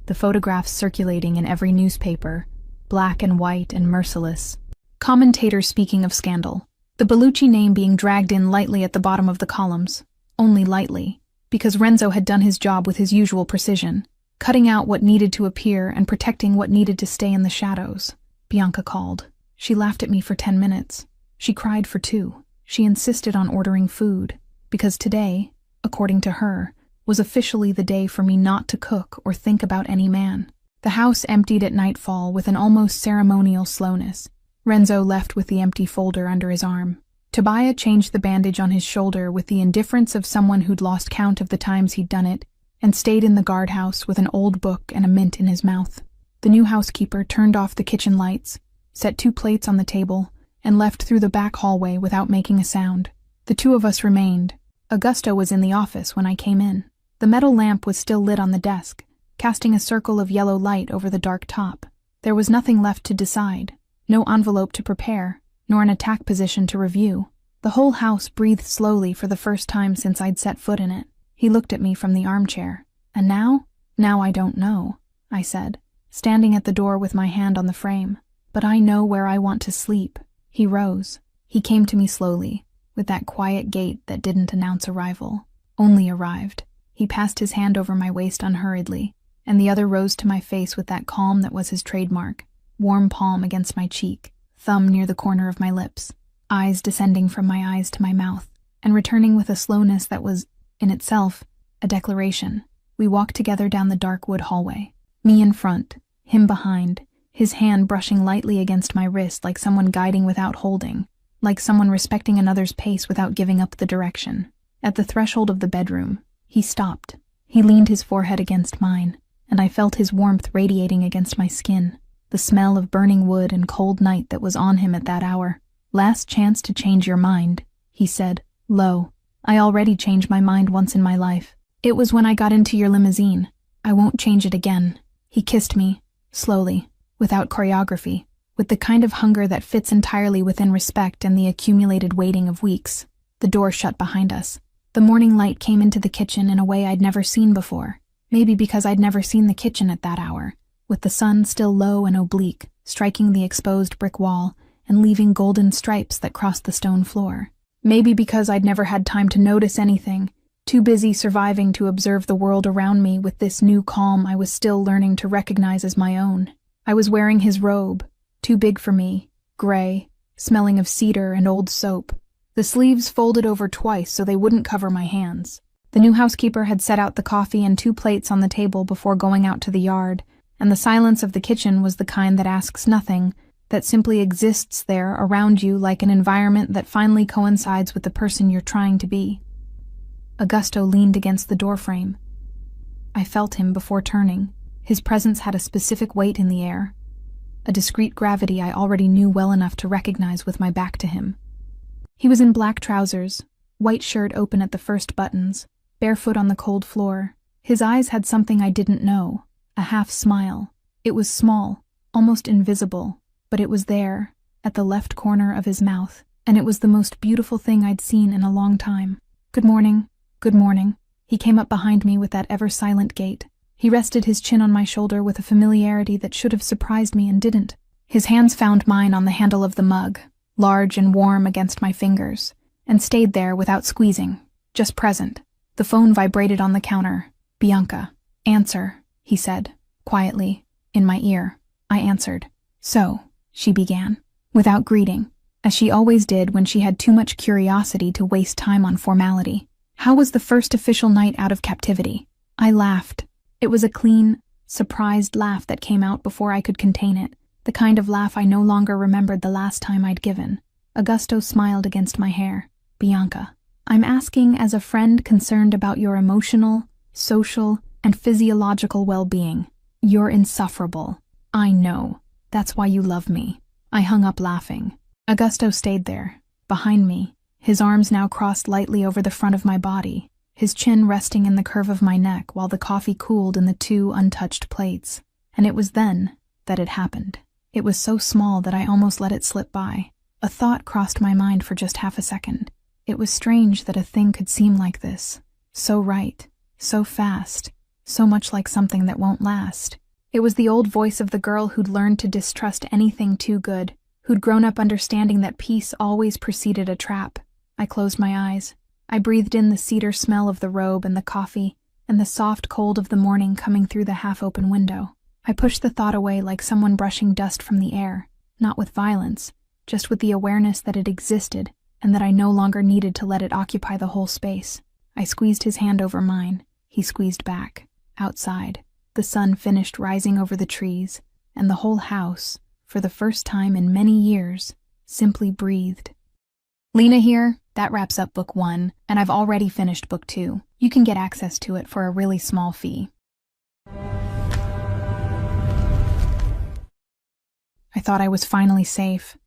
The photographs circulating in every newspaper, black and white and merciless. Commentators speaking of scandal. The Bellucci name being dragged in lightly at the bottom of the columns. Only lightly, because Renzo had done his job with his usual precision, cutting out what needed to appear and protecting what needed to stay in the shadows. Bianca called. She laughed at me for 10 minutes. She cried for 2. She insisted on ordering food, because today, according to her, was officially the day for me not to cook or think about any man. The house emptied at nightfall with an almost ceremonial slowness. Renzo left with the empty folder under his arm. Tobias changed the bandage on his shoulder with the indifference of someone who'd lost count of the times he'd done it, and stayed in the guardhouse with an old book and a mint in his mouth. The new housekeeper turned off the kitchen lights, set 2 plates on the table, and left through the back hallway without making a sound. The 2 of us remained. Augusto was in the office when I came in. The metal lamp was still lit on the desk, casting a circle of yellow light over the dark top. There was nothing left to decide, no envelope to prepare, nor an attack position to review. The whole house breathed slowly for the first time since I'd set foot in it. He looked at me from the armchair. "And now?" "Now I don't know," I said, standing at the door with my hand on the frame. "But I know where I want to sleep." He rose. He came to me slowly, with that quiet gait that didn't announce arrival, only arrived. He passed his hand over my waist unhurriedly, and the other rose to my face with that calm that was his trademark, warm palm against my cheek, thumb near the corner of my lips, eyes descending from my eyes to my mouth, and returning with a slowness that was, in itself, a declaration. We walked together down the dark wood hallway, me in front, him behind, his hand brushing lightly against my wrist like someone guiding without holding, like someone respecting another's pace without giving up the direction. At the threshold of the bedroom, he stopped. He leaned his forehead against mine, and I felt his warmth radiating against my skin, the smell of burning wood and cold night that was on him at that hour. "Last chance to change your mind," he said, low. "I already changed my mind once in my life. It was when I got into your limousine. I won't change it again. He kissed me, slowly, without choreography, with the kind of hunger that fits entirely within respect and the accumulated waiting of weeks. The door shut behind us. The morning light came into the kitchen in a way I'd never seen before, maybe because I'd never seen the kitchen at that hour, with the sun still low and oblique, striking the exposed brick wall and leaving golden stripes that crossed the stone floor. Maybe because I'd never had time to notice anything, too busy surviving to observe the world around me with this new calm I was still learning to recognize as my own. I was wearing his robe, too big for me, gray, smelling of cedar and old soap. The sleeves folded over twice so they wouldn't cover my hands. The new housekeeper had set out the coffee and 2 plates on the table before going out to the yard, and the silence of the kitchen was the kind that asks nothing, that simply exists there around you like an environment that finally coincides with the person you're trying to be. Augusto leaned against the doorframe. I felt him before turning. His presence had a specific weight in the air, a discreet gravity I already knew well enough to recognize with my back to him. He was in black trousers, white shirt open at the first buttons, barefoot on the cold floor. His eyes had something I didn't know, a half smile. It was small, almost invisible, but it was there, at the left corner of his mouth, and it was the most beautiful thing I'd seen in a long time. Good morning. Good morning. He came up behind me with that ever-silent gait. He rested his chin on my shoulder with a familiarity that should have surprised me and didn't. His hands found mine on the handle of the mug, large and warm against my fingers, and stayed there without squeezing, just present. The phone vibrated on the counter. Bianca. Answer, he said, quietly, in my ear. I answered. So, she began, without greeting, as she always did when she had too much curiosity to waste time on formality. How was the first official night out of captivity? I laughed. It was a clean, surprised laugh that came out before I could contain it, the kind of laugh I no longer remembered the last time I'd given. Augusto smiled against my hair. Bianca, I'm asking as a friend concerned about your emotional, social, and physiological well-being. You're insufferable. I know. That's why you love me. I hung up laughing. Augusto stayed there, behind me, his arms now crossed lightly over the front of my body, his chin resting in the curve of my neck while the coffee cooled in the 2 untouched plates. And it was then that it happened. It was so small that I almost let it slip by. A thought crossed my mind for just half a second. It was strange that a thing could seem like this. So right, so fast, so much like something that won't last. It was the old voice of the girl who'd learned to distrust anything too good, who'd grown up understanding that peace always preceded a trap. I closed my eyes. I breathed in the cedar smell of the robe and the coffee, and the soft cold of the morning coming through the half-open window. I pushed the thought away like someone brushing dust from the air, not with violence, just with the awareness that it existed and that I no longer needed to let it occupy the whole space. I squeezed his hand over mine. He squeezed back. Outside, the sun finished rising over the trees, and the whole house, for the first time in many years, simply breathed. Lena here. That wraps up Book 1, and I've already finished Book 2. You can get access to it for a really small fee. I thought I was finally safe.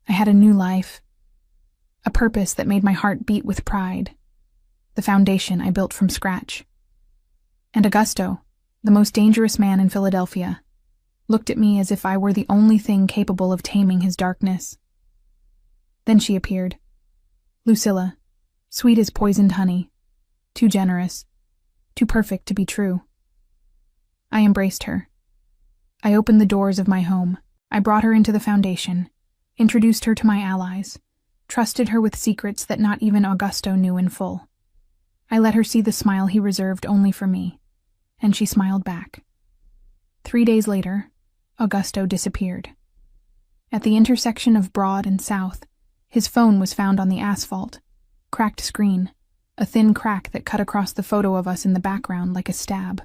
I had a new life, a purpose that made my heart beat with pride, the foundation I built from scratch. And Augusto, the most dangerous man in Philadelphia, looked at me as if I were the only thing capable of taming his darkness. Then she appeared. Lucilla, sweet as poisoned honey, too generous, too perfect to be true. I embraced her. I opened the doors of my home. I brought her into the foundation, introduced her to my allies, trusted her with secrets that not even Augusto knew in full. I let her see the smile he reserved only for me, and she smiled back. 3 days later, Augusto disappeared. At the intersection of Broad and South, his phone was found on the asphalt, cracked screen, a thin crack that cut across the photo of us in the background like a stab.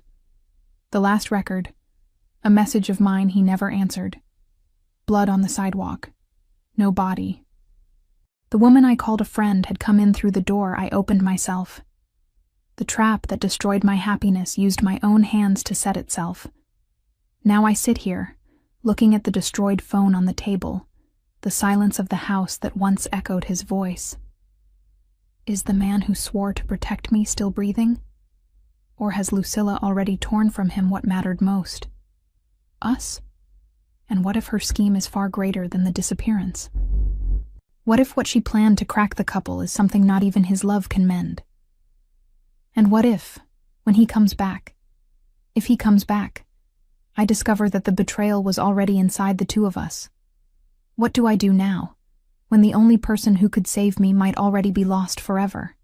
The last record, a message of mine he never answered. Blood on the sidewalk. No body. The woman I called a friend had come in through the door I opened myself. The trap that destroyed my happiness used my own hands to set itself. Now I sit here, looking at the destroyed phone on the table, the silence of the house that once echoed his voice. Is the man who swore to protect me still breathing? Or has Lucilla already torn from him what mattered most? Us? And what if her scheme is far greater than the disappearance? What if what she planned to crack the couple is something not even his love can mend? And what if, when he comes back, if he comes back, I discover that the betrayal was already inside the two of us? What do I do now, when the only person who could save me might already be lost forever?